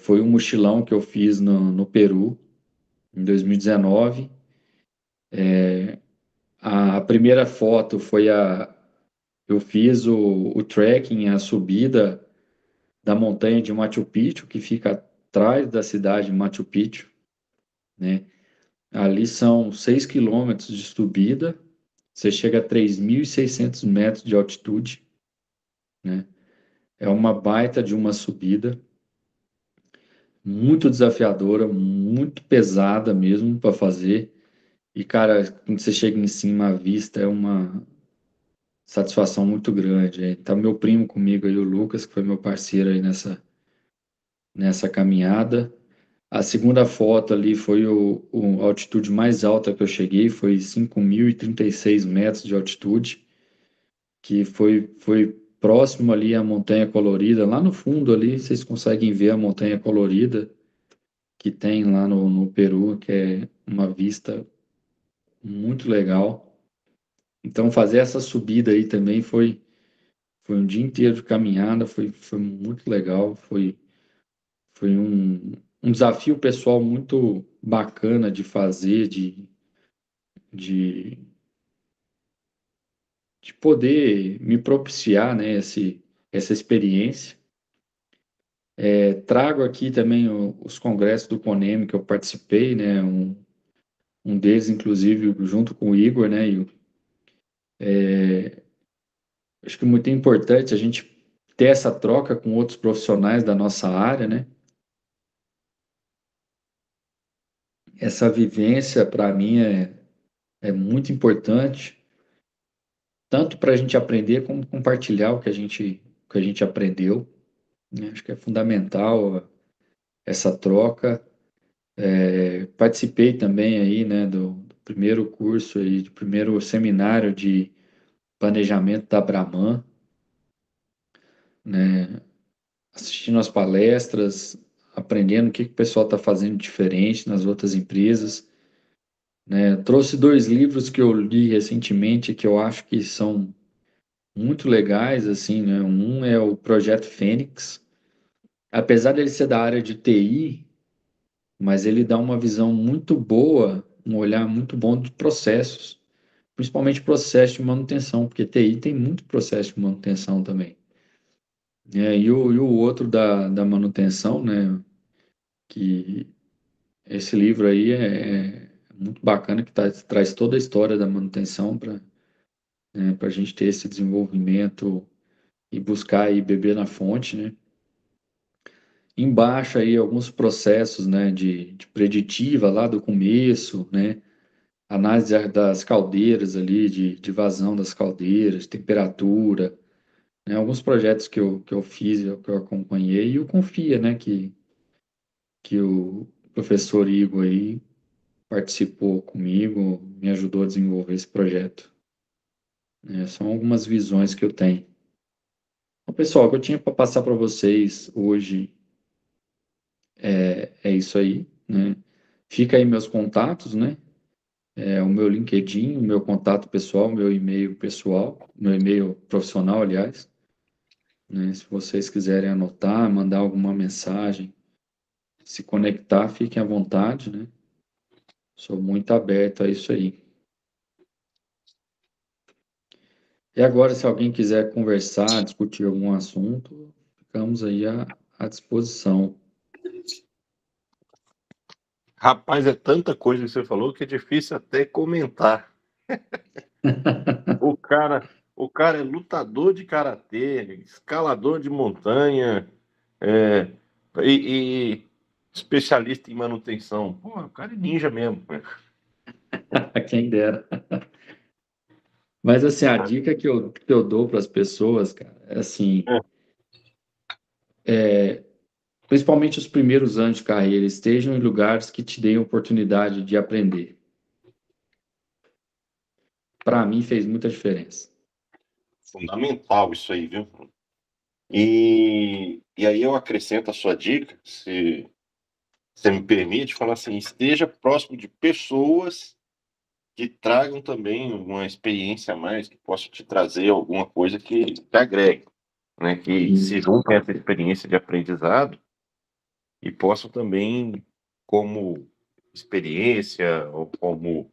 Speaker 2: Foi um mochilão que eu fiz no Peru, em 2019. A primeira foto foi eu fiz o trekking, a subida da montanha de Machu Picchu, que fica atrás da cidade de Machu Picchu, né? Ali são 6 quilômetros de subida, você chega a 3.600 metros de altitude, né? É uma baita de uma subida, muito desafiadora, muito pesada mesmo para fazer. E, cara, quando você chega em cima, a vista é uma satisfação muito grande. Tá meu primo comigo aí, o Lucas, que foi meu parceiro aí nessa caminhada. A segunda foto ali foi a altitude mais alta que eu cheguei, foi 5.036 metros de altitude, que foi próximo ali à Montanha Colorida. Lá no fundo ali, vocês conseguem ver a Montanha Colorida, que tem lá no Peru, que é uma vista muito legal. Então, fazer essa subida aí também foi um dia inteiro de caminhada, foi muito legal, foi um desafio pessoal muito bacana de fazer, de, de poder me propiciar, né, essa experiência. Trago aqui também os congressos do CONEMI que eu participei, né, um deles, inclusive, junto com o Igor, né, acho que é muito importante a gente ter essa troca com outros profissionais da nossa área, né. Essa vivência, para mim, é muito importante, tanto para a gente aprender como compartilhar o que a gente aprendeu, né? Acho que é fundamental essa troca. Participei também aí, né, do primeiro curso aí, do primeiro seminário de planejamento da Brahman, né, assistindo as palestras, aprendendo o que o pessoal está fazendo diferente nas outras empresas, né. Trouxe 2 livros que eu li recentemente que eu acho que são muito legais, assim, né. Um é o Projeto Fênix, apesar dele ser da área de TI, mas ele dá uma visão muito boa, um olhar muito bom de processos, principalmente processo de manutenção, porque TI tem muito processo de manutenção também. E o outro da manutenção, né, que esse livro aí é muito bacana, que traz toda a história da manutenção para, né, para a gente ter esse desenvolvimento e buscar aí beber na fonte, né. Embaixo aí alguns processos, né, de preditiva lá do começo, né, análise das caldeiras ali, de vazão das caldeiras, temperatura, né, alguns projetos que eu fiz, que eu acompanhei, e o Confia, né, que o professor Igor aí participou comigo, me ajudou a desenvolver esse projeto, né. São algumas visões que eu tenho. Então, pessoal, o que eu tinha para passar para vocês hoje é isso aí, né. Fica aí meus contatos, né, o meu LinkedIn, o meu contato pessoal, meu e-mail pessoal, meu e-mail profissional, aliás, né? Se vocês quiserem anotar, mandar alguma mensagem, se conectar, fiquem à vontade, né? Sou muito aberto a isso aí. E agora, se alguém quiser conversar, discutir algum assunto, ficamos aí à disposição.
Speaker 3: Rapaz, é tanta coisa que você falou que é difícil até comentar. O cara, o cara é lutador de karatê, escalador de montanha, é, e especialista em manutenção. Pô, o cara é ninja mesmo.
Speaker 2: Quem dera. Mas, assim, a dica que eu dou para as pessoas, cara, é assim, principalmente os primeiros anos de carreira, estejam em lugares que te deem oportunidade de aprender. Para mim, fez muita diferença.
Speaker 3: Fundamental isso aí, viu? E aí eu acrescento a sua dica, se você me permite, falar assim, esteja próximo de pessoas que tragam também uma experiência a mais, que possa te trazer alguma coisa que te agregue, né? Que se junte a essa experiência de aprendizado e possam também, como experiência ou como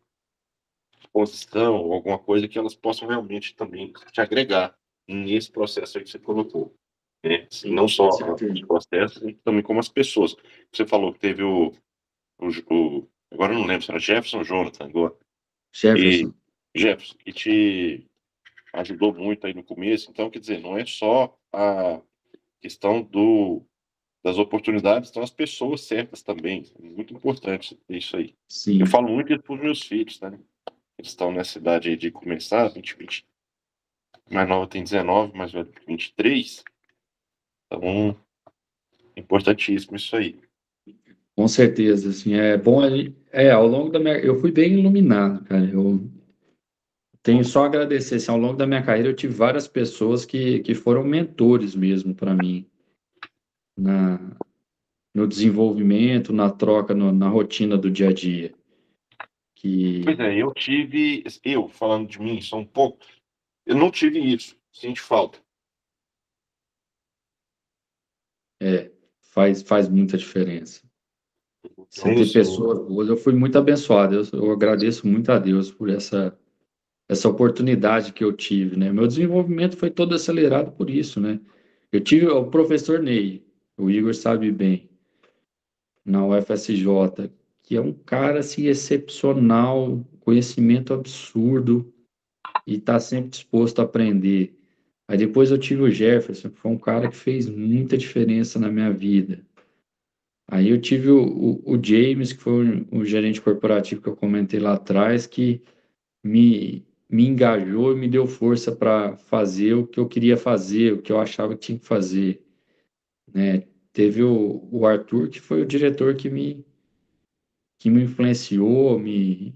Speaker 3: exposição, ou alguma coisa que elas possam realmente também te agregar. nesse processo aí que você colocou, né? Assim, não só os processos, mas também como as pessoas. Você falou que teve agora eu não lembro se era Jefferson ou Jonathan agora, e
Speaker 2: Jefferson.
Speaker 3: Jefferson, que te ajudou muito aí no começo. Então, quer dizer, não é só a questão das oportunidades, são as pessoas certas também. É muito importante isso aí. Eu
Speaker 2: Sim.
Speaker 3: falo muito isso para os meus filhos, né? Eles estão nessa idade aí de começar, 20, mais nova tem 19, mais velho tem 23. Então, é importantíssimo isso aí.
Speaker 2: Com certeza, assim, é bom, ao longo da minha, eu fui bem iluminado, cara, eu tenho só a agradecer, assim, ao longo da minha carreira eu tive várias pessoas que foram mentores mesmo para mim, na, no desenvolvimento, na troca, na rotina do dia a dia,
Speaker 3: Pois
Speaker 2: que
Speaker 3: é, falando de mim, só um pouco, eu não tive isso, sinto falta.
Speaker 2: faz muita diferença. Você
Speaker 3: Então,
Speaker 2: ter
Speaker 3: isso,
Speaker 2: pessoas boas, eu fui muito abençoado, eu agradeço muito a Deus por essa oportunidade que eu tive, né? Meu desenvolvimento foi todo acelerado por isso, né? Eu tive o professor Ney, o Igor sabe bem, na UFSJ, que é um cara assim excepcional, conhecimento absurdo e está sempre disposto a aprender. Aí depois eu tive o Jefferson, que foi um cara que fez muita diferença na minha vida. Aí eu tive o James, que foi o gerente corporativo que eu comentei lá atrás, que me engajou e me deu força para fazer o que eu queria fazer, o que eu achava que tinha que fazer, né? Teve o Arthur, que foi o diretor que me influenciou, me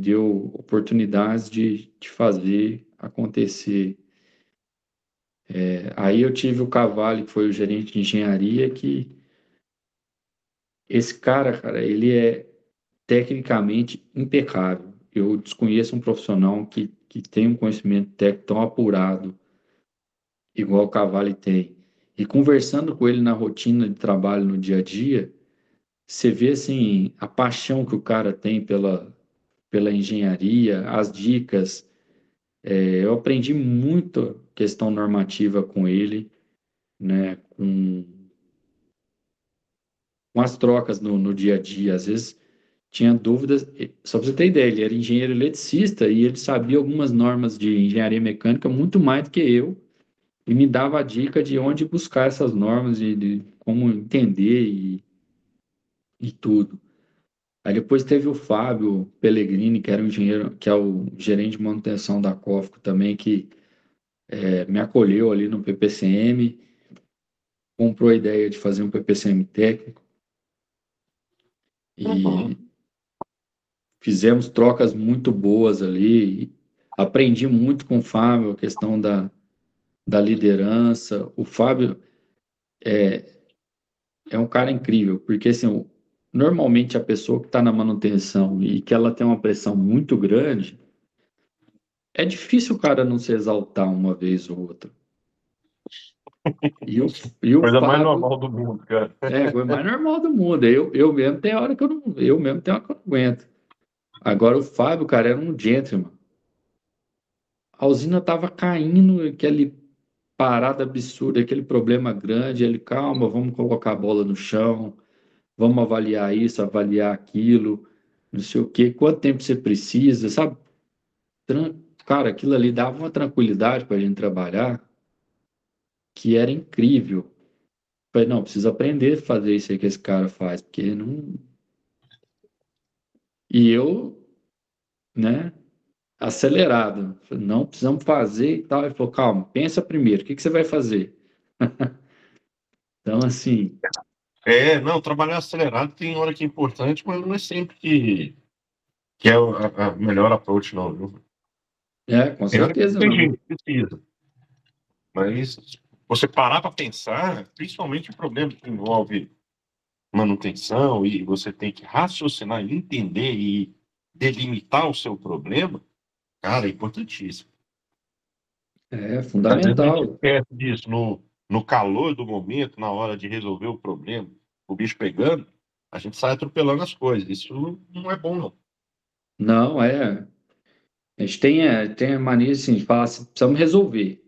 Speaker 2: deu oportunidades de fazer acontecer. Aí eu tive o Cavalli, que foi o gerente de engenharia, que esse cara, ele é tecnicamente impecável. Eu desconheço um profissional que tem um conhecimento técnico tão apurado, igual o Cavalli tem. E conversando com ele na rotina de trabalho, no dia a dia, você vê assim a paixão que o cara tem pela engenharia, as dicas. Eu aprendi muito questão normativa com ele, né? Com as trocas no dia a dia. Às vezes tinha dúvidas, só para você ter ideia, ele era engenheiro eletricista e ele sabia algumas normas de engenharia mecânica muito mais do que eu, e me dava a dica de onde buscar essas normas, de como entender e tudo. Aí depois teve o Fábio Pellegrini, que era um engenheiro, que é o gerente de manutenção da Cofco também, que me acolheu ali no PPCM, comprou a ideia de fazer um PPCM técnico
Speaker 3: uhum.
Speaker 2: e fizemos trocas muito boas ali. Aprendi muito com o Fábio, a questão da liderança. O Fábio é um cara incrível, porque assim, normalmente a pessoa que está na manutenção e que ela tem uma pressão muito grande, é difícil o cara não se exaltar uma vez ou outra. E o, e o
Speaker 3: Coisa mais
Speaker 2: Fábio
Speaker 3: normal do mundo, cara.
Speaker 2: é a coisa mais normal do mundo. Eu mesmo tem hora que eu não, eu mesmo tenho hora que eu não aguento. Agora o Fábio, cara, era um gentleman. A usina tava caindo, aquele parada absurda, aquele problema grande. Ele, calma, vamos colocar a bola no chão, vamos avaliar isso, avaliar aquilo, não sei o quê, quanto tempo você precisa, sabe? Cara, aquilo ali dava uma tranquilidade para a gente trabalhar que era incrível. Falei, não, preciso aprender a fazer isso aí que esse cara faz, porque não. E eu, né, acelerado, falei, não, precisamos fazer e tal. Ele falou, calma, pensa primeiro, o que que você vai fazer? Então, assim,
Speaker 3: Não, trabalhar acelerado tem hora que é importante, mas não é sempre que é a melhor approach, não, viu?
Speaker 2: com
Speaker 3: Tem hora que
Speaker 2: certeza
Speaker 3: tem
Speaker 2: não.
Speaker 3: gente que precisa, mas você parar para pensar, principalmente o problema que envolve manutenção e você tem que raciocinar, entender e delimitar o seu problema, cara, é importantíssimo.
Speaker 2: É
Speaker 3: Às vezes a gente
Speaker 2: fundamental.
Speaker 3: esquece disso no calor do momento, na hora de resolver o problema, o bicho pegando, a gente sai atropelando as coisas. Isso não é bom, não.
Speaker 2: Não, é. A gente tem a mania assim, de falar assim, precisamos resolver.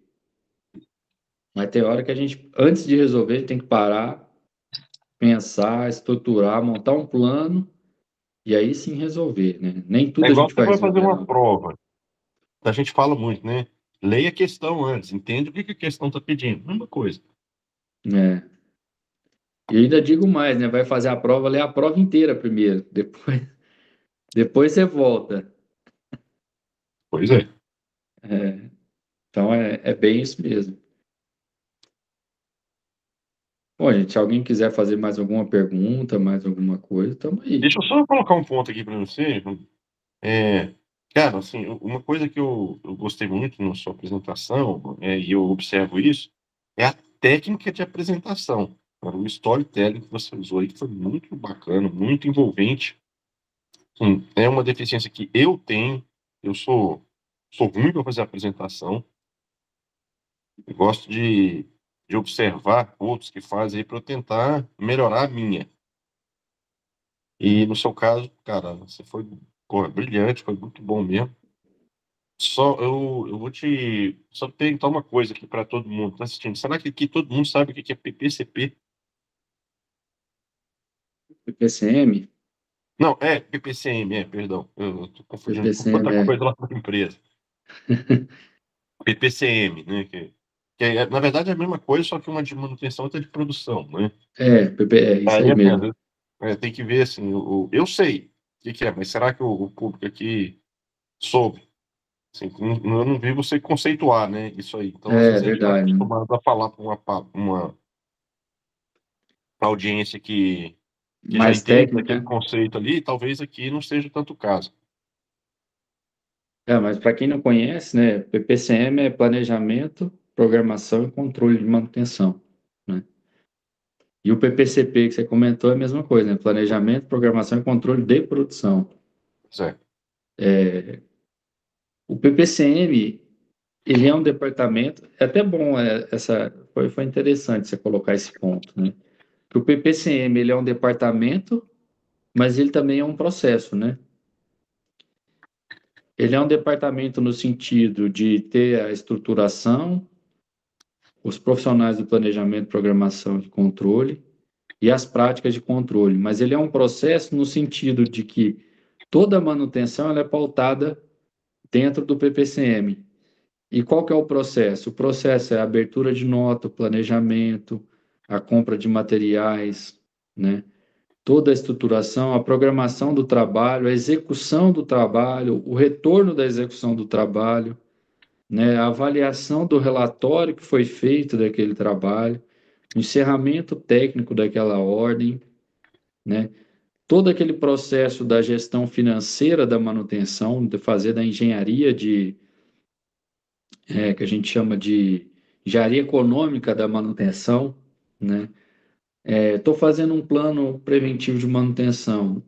Speaker 2: Mas tem hora que a gente, antes de resolver, a gente tem que parar, pensar, estruturar, montar um plano e aí sim resolver, né? Nem
Speaker 3: É
Speaker 2: tudo a
Speaker 3: igual
Speaker 2: gente
Speaker 3: você
Speaker 2: vai
Speaker 3: vai fazer
Speaker 2: resolver,
Speaker 3: uma
Speaker 2: não.
Speaker 3: prova. A gente fala muito, né? Leia a questão antes, entende o que que a questão está pedindo. Mesma coisa.
Speaker 2: É. E ainda digo mais, né? Vai fazer a prova, lê a prova inteira primeiro, depois você volta.
Speaker 3: Pois é.
Speaker 2: É, então é bem isso mesmo. Bom, gente, se alguém quiser fazer mais alguma pergunta, mais alguma coisa, estamos aí.
Speaker 3: Deixa eu só colocar um ponto aqui para você. É, cara, assim, uma coisa que eu gostei muito na sua apresentação, e eu observo isso, é a técnica de apresentação. Cara, o storytelling que você usou aí que foi muito bacana, muito envolvente. É uma deficiência que eu tenho. Eu sou ruim para fazer apresentação. Eu gosto de observar outros que fazem para eu tentar melhorar a minha. E no seu caso, cara, você foi, pô, brilhante, foi muito bom mesmo. Só eu vou te só perguntar uma coisa aqui para todo mundo que está assistindo. Será que aqui todo mundo sabe o que que é PPCP?
Speaker 2: PPCM,
Speaker 3: Não, é PPCM, perdão. Eu tô confundindo com
Speaker 2: PPCM
Speaker 3: outra coisa lá da empresa. PPCM, né? Na verdade é a mesma coisa, só que uma de manutenção e outra de produção, né?
Speaker 2: é isso
Speaker 3: Aí
Speaker 2: aí
Speaker 3: assim, às
Speaker 2: mesmo.
Speaker 3: vezes, tem que ver assim, eu sei o que que é, mas será que o público aqui soube? Assim, eu não vi você conceituar, né? Isso aí. Então, às
Speaker 2: É
Speaker 3: vezes a gente está
Speaker 2: verdade, né?
Speaker 3: acostumado a falar para uma audiência que já
Speaker 2: Mais
Speaker 3: entende daquele
Speaker 2: técnica.
Speaker 3: conceito ali, e talvez aqui não seja tanto o caso.
Speaker 2: É, mas para quem não conhece, né, PPCM é Planejamento, Programação e Controle de Manutenção, né? E o PPCP que você comentou é a mesma coisa, né? Planejamento, Programação e Controle de Produção.
Speaker 3: Certo.
Speaker 2: O PPCM, ele é um departamento, é até bom foi interessante você colocar esse ponto, né? Que o PPCM, ele é um departamento, mas ele também é um processo, né? Ele é um departamento no sentido de ter a estruturação, os profissionais do planejamento, programação e controle e as práticas de controle, mas ele é um processo no sentido de que toda manutenção ela é pautada dentro do PPCM. E qual que é o processo? O processo é a abertura de nota, o planejamento, a compra de materiais, né? Toda a estruturação, a programação do trabalho, a execução do trabalho, o retorno da execução do trabalho, né? A avaliação do relatório que foi feito daquele trabalho, o encerramento técnico daquela ordem, né? Todo aquele processo da gestão financeira da manutenção, de fazer da engenharia que a gente chama de engenharia econômica da manutenção, né? Estou fazendo um plano preventivo de manutenção.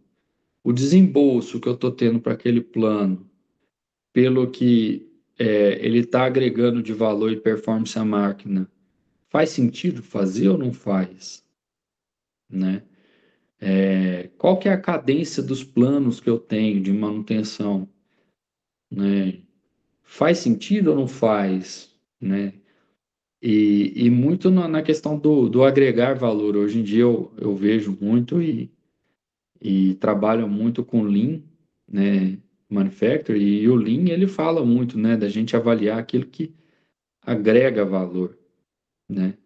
Speaker 2: O desembolso que eu estou tendo para aquele plano, pelo que ele está agregando de valor e performance à máquina, faz sentido fazer ou não faz, né? Qual que é a cadência dos planos que eu tenho de manutenção, né? Faz sentido ou não faz, né? E muito na questão do agregar valor. Hoje em dia eu vejo muito e trabalho muito com Lean, né? Manufacturing, e o Lean ele fala muito, né? Da gente avaliar aquilo que agrega valor, né?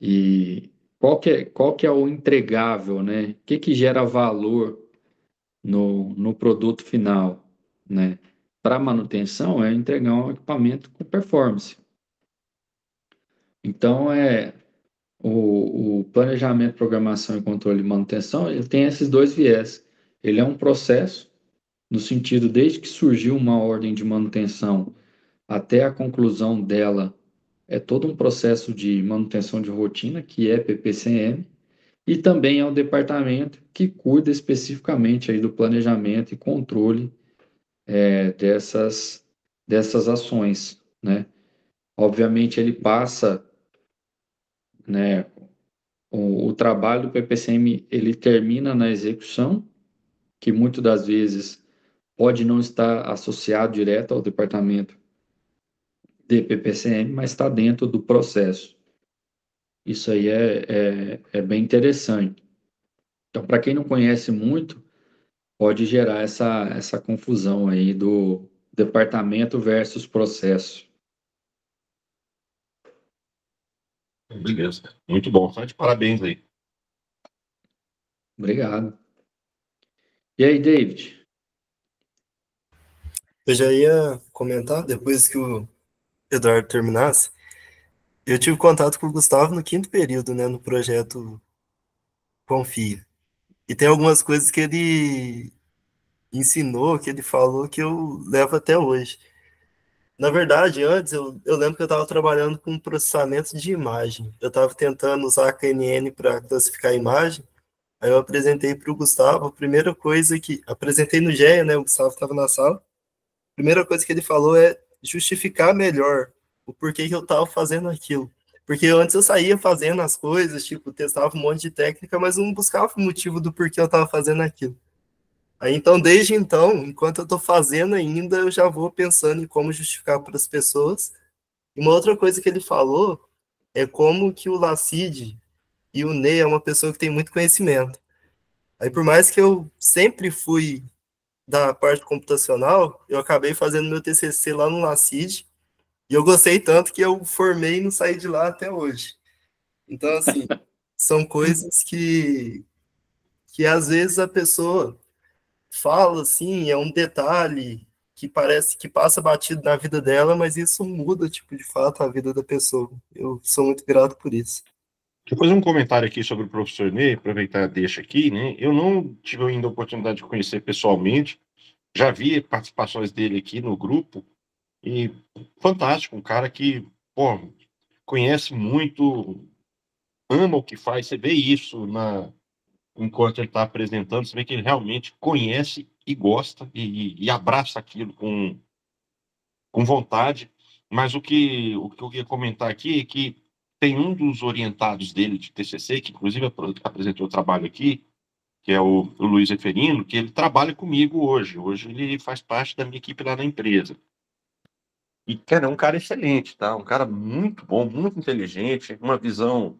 Speaker 2: E qual que é o entregável, né? O que gera valor no produto final, né? Para manutenção é entregar um equipamento com performance. Então o planejamento, programação e controle de manutenção, ele tem esses dois viés. Ele é um processo, no sentido, desde que surgiu uma ordem de manutenção até a conclusão dela, é todo um processo de manutenção de rotina, que é PPCM, e também é o departamento que cuida especificamente aí do planejamento e controle dessas ações, né? Obviamente ele passa, né, o trabalho do PPCM ele termina na execução, que muitas das vezes pode não estar associado direto ao departamento de PPCM, mas está dentro do processo. Isso aí é bem interessante. Então, para quem não conhece muito, pode gerar essa confusão aí do departamento versus processo.
Speaker 3: Beleza. Muito bom. Só de parabéns aí.
Speaker 2: Obrigado. E aí, David?
Speaker 4: Eu já ia comentar, depois que o Eduardo terminasse, eu tive contato com o Gustavo no 5º período, né, no projeto Confia. E tem algumas coisas que ele ensinou, que ele falou, que eu levo até hoje. Na verdade, antes, eu lembro que eu estava trabalhando com processamento de imagem. Eu estava tentando usar a KNN para classificar a imagem. Aí eu apresentei para o Gustavo, a primeira coisa que... Apresentei no GEA, né, o Gustavo estava na sala. A primeira coisa que ele falou é justificar melhor o porquê que eu estava fazendo aquilo. Porque antes eu saía fazendo as coisas, tipo, testava um monte de técnica, mas não buscava o motivo do porquê eu estava fazendo aquilo. Aí, então, desde então, enquanto eu estou fazendo ainda, eu já vou pensando em como justificar para as pessoas. E uma outra coisa que ele falou é como que o Lacide e o Ney é uma pessoa que tem muito conhecimento. Aí, por mais que eu sempre fui da parte computacional, eu acabei fazendo meu TCC lá no Lacide, e eu gostei tanto que eu formei e não saí de lá até hoje. Então, assim, são coisas que às vezes a pessoa fala assim, é um detalhe que parece que passa batido na vida dela, mas isso muda, tipo, de fato, a vida da pessoa. Eu sou muito grato por isso.
Speaker 3: Deixa eu fazer um comentário aqui sobre o professor Ney, aproveitar a deixa aqui, né? Eu não tive ainda a oportunidade de conhecer pessoalmente, já vi participações dele aqui no grupo, e fantástico, um cara que, pô, conhece muito, ama o que faz, você vê isso enquanto ele está apresentando, você vê que ele realmente conhece e gosta e abraça aquilo com vontade. Mas o que eu ia comentar aqui é que tem um dos orientados dele de TCC, que inclusive apresentou o trabalho aqui, que é o Luiz Eferino, que ele trabalha comigo hoje. Hoje ele faz parte da minha equipe lá na empresa. E, cara, é um cara excelente, tá? Um cara muito bom, muito inteligente, uma visão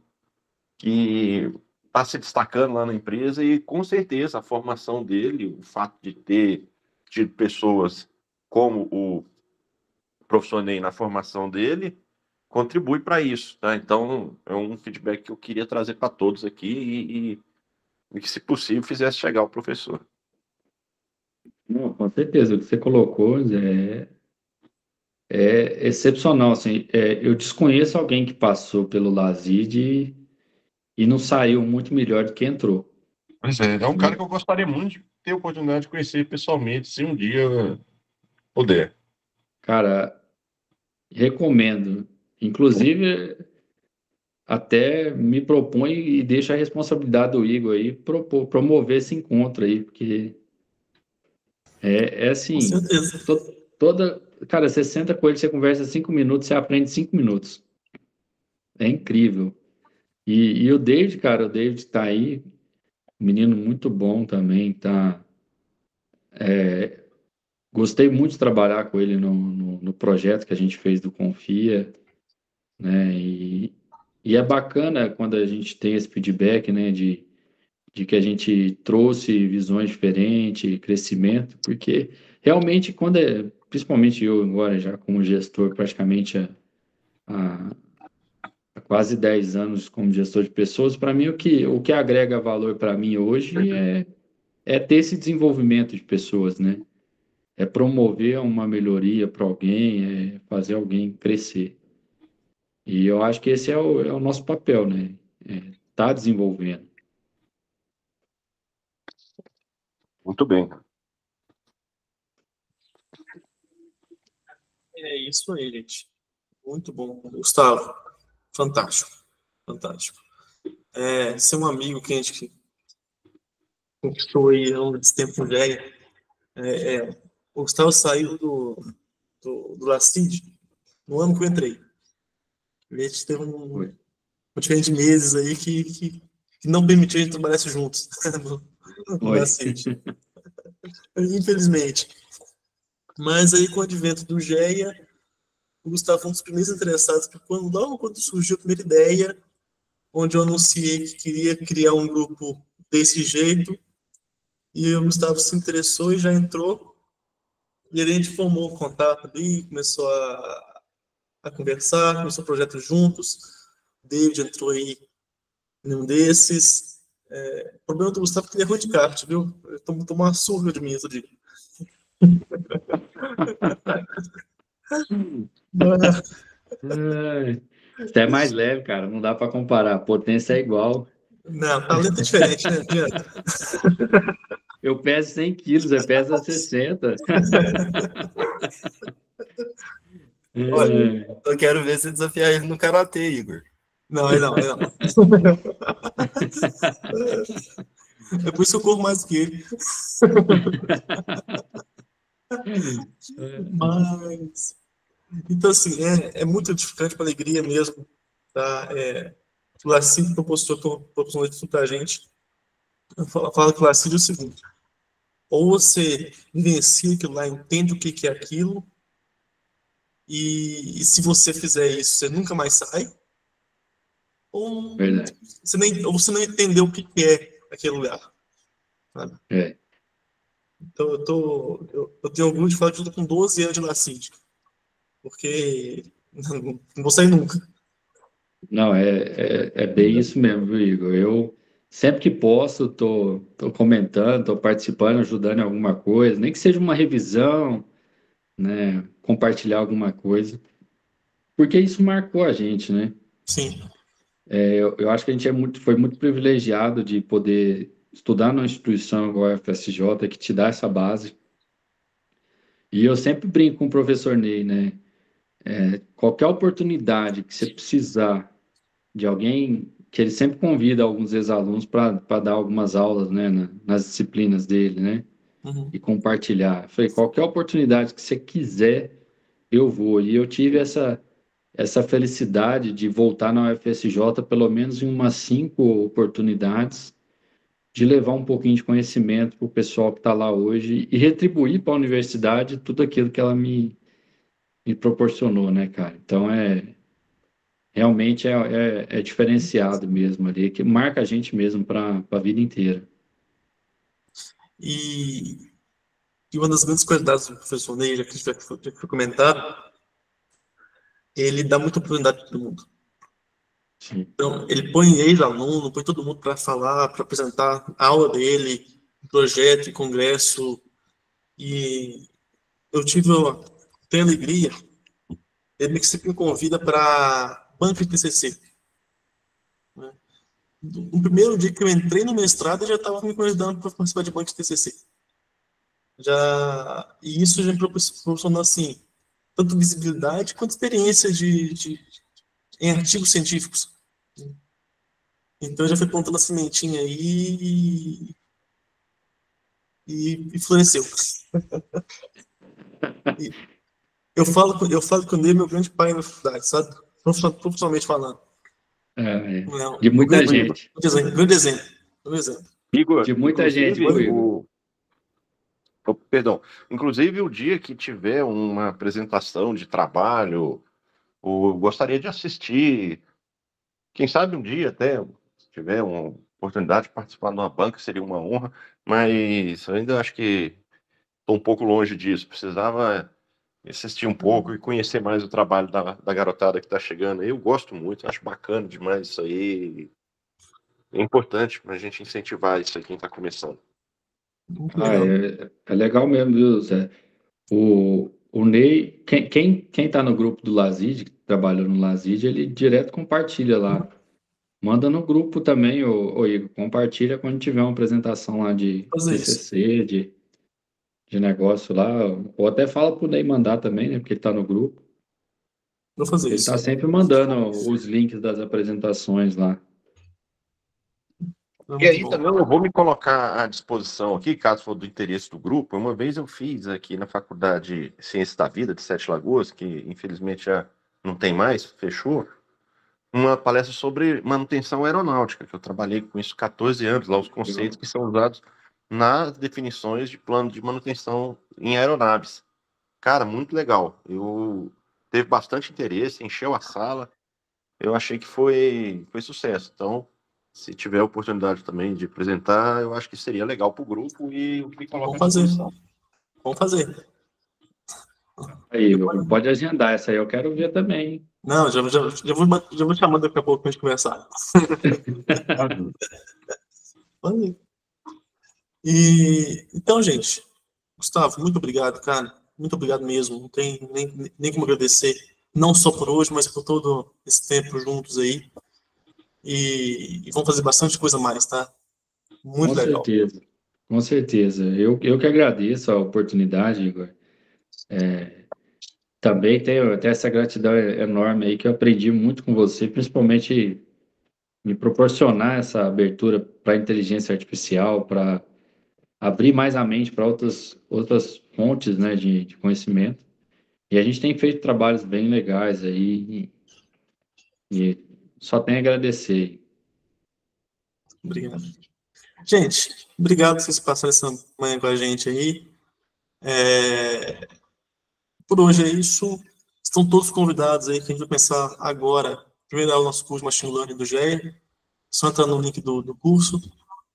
Speaker 3: que está se destacando lá na empresa e, com certeza, a formação dele, o fato de ter tido pessoas como o professor Ney na formação dele, contribui para isso, tá? Então, é um feedback que eu queria trazer para todos aqui e que, se possível, fizesse chegar ao professor.
Speaker 2: Não, com certeza, o que você colocou é excepcional. Assim, eu desconheço alguém que passou pelo Lazid e não saiu muito melhor do que entrou.
Speaker 3: Pois é um cara que eu gostaria muito de ter a oportunidade de conhecer pessoalmente, se um dia puder.
Speaker 2: Cara, recomendo. Inclusive, até me propõe e deixa a responsabilidade do Igor aí promover esse encontro aí, porque
Speaker 1: Com
Speaker 2: assim,
Speaker 1: certeza.
Speaker 2: cara, você senta com ele, você conversa 5 minutos, você aprende 5 minutos. É incrível. E o David, cara, o David tá aí, um menino muito bom também, tá? Gostei muito de trabalhar com ele no projeto que a gente fez do Confia, né? E é bacana quando a gente tem esse feedback, né, de que a gente trouxe visões diferentes, crescimento, porque realmente principalmente eu agora já como gestor praticamente há, há quase 10 anos como gestor de pessoas, para mim o que agrega valor para mim hoje é ter esse desenvolvimento de pessoas, né? É promover uma melhoria para alguém, é fazer alguém crescer. E eu acho que esse é o nosso papel, né? Tá desenvolvendo.
Speaker 3: Muito bem.
Speaker 1: É isso aí, gente. Muito bom. Gustavo, fantástico. Fantástico. Ser um amigo que a gente conquistou aí ao longo desse tempo velho. O Gustavo saiu do Lacid no ano que eu entrei. A gente teve
Speaker 2: Foi.
Speaker 1: um diferente de meses aí que não permitiu a gente trabalhar juntos no
Speaker 2: Foi.
Speaker 1: Lacid. Infelizmente. Mas aí, com o advento do GEA, o Gustavo foi um dos primeiros interessados, porque logo quando surgiu a primeira ideia, onde eu anunciei que queria criar um grupo desse jeito, e o Gustavo se interessou e já entrou, e a gente formou o contato ali, começou a conversar, começou o projeto juntos, o David entrou aí em um desses. O problema do Gustavo é que ele é ruim de kart, viu? Eu tomo uma surra de mim outro dia.
Speaker 2: Você é mais leve, cara, não dá para comparar. A potência é igual.
Speaker 1: Não, talento é diferente, né?
Speaker 2: Eu peso 100 quilos, você pesa 60.
Speaker 4: Olha, eu quero ver você desafiar ele no karatê, Igor.
Speaker 1: Não, aí não. É por isso que eu corro mais do que ele. Mas... Então, assim, é muito edificante para alegria mesmo. Tá? O Lacínio proporcionou isso para a gente. Eu falo com o Lacínio o seguinte: ou você vivencia aquilo lá, entende o que é aquilo, e se você fizer isso, você nunca mais sai, ou você não entendeu o que é aquele lugar. Sabe? Então, eu tenho orgulho de falar que eu estou com 12 anos de Lacínio, porque não vou sair nunca.
Speaker 2: Não, é bem isso mesmo, viu, Igor? Eu sempre que posso, tô comentando, tô participando, ajudando em alguma coisa, nem que seja uma revisão, né? Compartilhar alguma coisa, porque isso marcou a gente, né?
Speaker 1: Sim.
Speaker 2: Eu acho que a gente foi muito privilegiado de poder estudar numa instituição igual a FSJ, que te dá essa base. E eu sempre brinco com o professor Ney, né? Qualquer oportunidade que você precisar de alguém, que ele sempre convida alguns ex-alunos para dar algumas aulas, né, nas disciplinas dele, né,
Speaker 1: Uhum.
Speaker 2: e compartilhar. Eu falei, qualquer oportunidade que você quiser, eu vou. E eu tive essa felicidade de voltar na UFSJ pelo menos em umas 5 oportunidades, de levar um pouquinho de conhecimento para o pessoal que está lá hoje e retribuir para a universidade tudo aquilo que ela me proporcionou, né, cara? Então, realmente é diferenciado mesmo ali, que marca a gente mesmo para a vida inteira.
Speaker 1: E uma das grandes qualidades do professor Ney, já que foi comentado, ele dá muita oportunidade para todo mundo.
Speaker 2: Sim.
Speaker 1: Então, ele põe ex-aluno, põe todo mundo para falar, para apresentar a aula dele, projeto, congresso. E eu tenho alegria, ele sempre me convida para banca de TCC. Né? No primeiro dia que eu entrei no mestrado, ele já estava me convidando para participar de banca de TCC. E isso já me proporcionou, assim, tanto visibilidade quanto experiência em artigos científicos. Então, já foi plantando a sementinha aí e floresceu. Eu falo que o Ney é meu grande pai na faculdade, sabe? Profissionalmente falando.
Speaker 2: De muita gente.
Speaker 1: Grande exemplo.
Speaker 3: Igor,
Speaker 2: De muita gente,
Speaker 3: Igor. Perdão. Inclusive, o dia que tiver uma apresentação de trabalho, gostaria de assistir. Quem sabe um dia até, se tiver uma oportunidade de participar de uma banca, seria uma honra, mas eu ainda acho que estou um pouco longe disso. Precisava assistir um pouco e conhecer mais o trabalho da garotada que está chegando. Eu gosto muito, acho bacana demais isso aí. É importante para a gente incentivar isso aí quem está começando.
Speaker 2: É legal mesmo, viu, Zé? O Ney, quem tá no grupo do Lazid, que trabalha no Lazid, ele direto compartilha lá. Manda no grupo também, ô Igor, compartilha quando tiver uma apresentação lá de TCC, de negócio lá, ou até fala pro Ney mandar também, né, porque ele tá no grupo.
Speaker 1: Vou fazer
Speaker 2: Ele
Speaker 1: isso.
Speaker 2: tá sempre mandando os links das apresentações lá.
Speaker 3: E aí também eu vou me colocar à disposição aqui, caso for do interesse do grupo. Uma vez eu fiz aqui na Faculdade de Ciências da Vida de Sete Lagoas, que infelizmente já não tem mais, fechou, uma palestra sobre manutenção aeronáutica, que eu trabalhei com isso 14 anos, lá os conceitos que são usados nas definições de plano de manutenção em aeronaves. Cara, muito legal. Teve bastante interesse, encheu a sala. Eu achei que foi sucesso. Então, se tiver a oportunidade também de apresentar, eu acho que seria legal para o grupo e me coloca à
Speaker 1: Vamos fazer.
Speaker 3: disposição.
Speaker 1: Vamos fazer.
Speaker 2: Aí, pode agendar essa aí, eu quero ver também, hein?
Speaker 1: Não, já vou chamando daqui a pouco pra gente conversar. Então, gente, Gustavo, muito obrigado, cara. Muito obrigado mesmo. Não tem nem como agradecer, não só por hoje, mas por todo esse tempo juntos aí. E vamos fazer bastante coisa mais, tá? Muito
Speaker 2: Com
Speaker 1: legal.
Speaker 2: certeza, com certeza. Eu que agradeço a oportunidade, Igor. Também tenho até essa gratidão enorme aí que eu aprendi muito com você, principalmente me proporcionar essa abertura para a inteligência artificial, para abrir mais a mente para outras fontes, né, de conhecimento. E a gente tem feito trabalhos bem legais aí e só tenho a agradecer.
Speaker 1: Obrigado. Gente, obrigado por vocês passarem essa manhã com a gente aí. Por hoje é isso. Estão todos convidados aí, que a gente vai começar agora. Primeiro é o nosso curso de Machine Learning do GER. Só entrar no link do curso.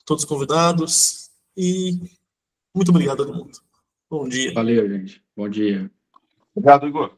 Speaker 1: Todos convidados. E muito obrigado a todo mundo. Bom dia.
Speaker 2: Valeu, gente. Bom dia.
Speaker 3: Obrigado, Igor.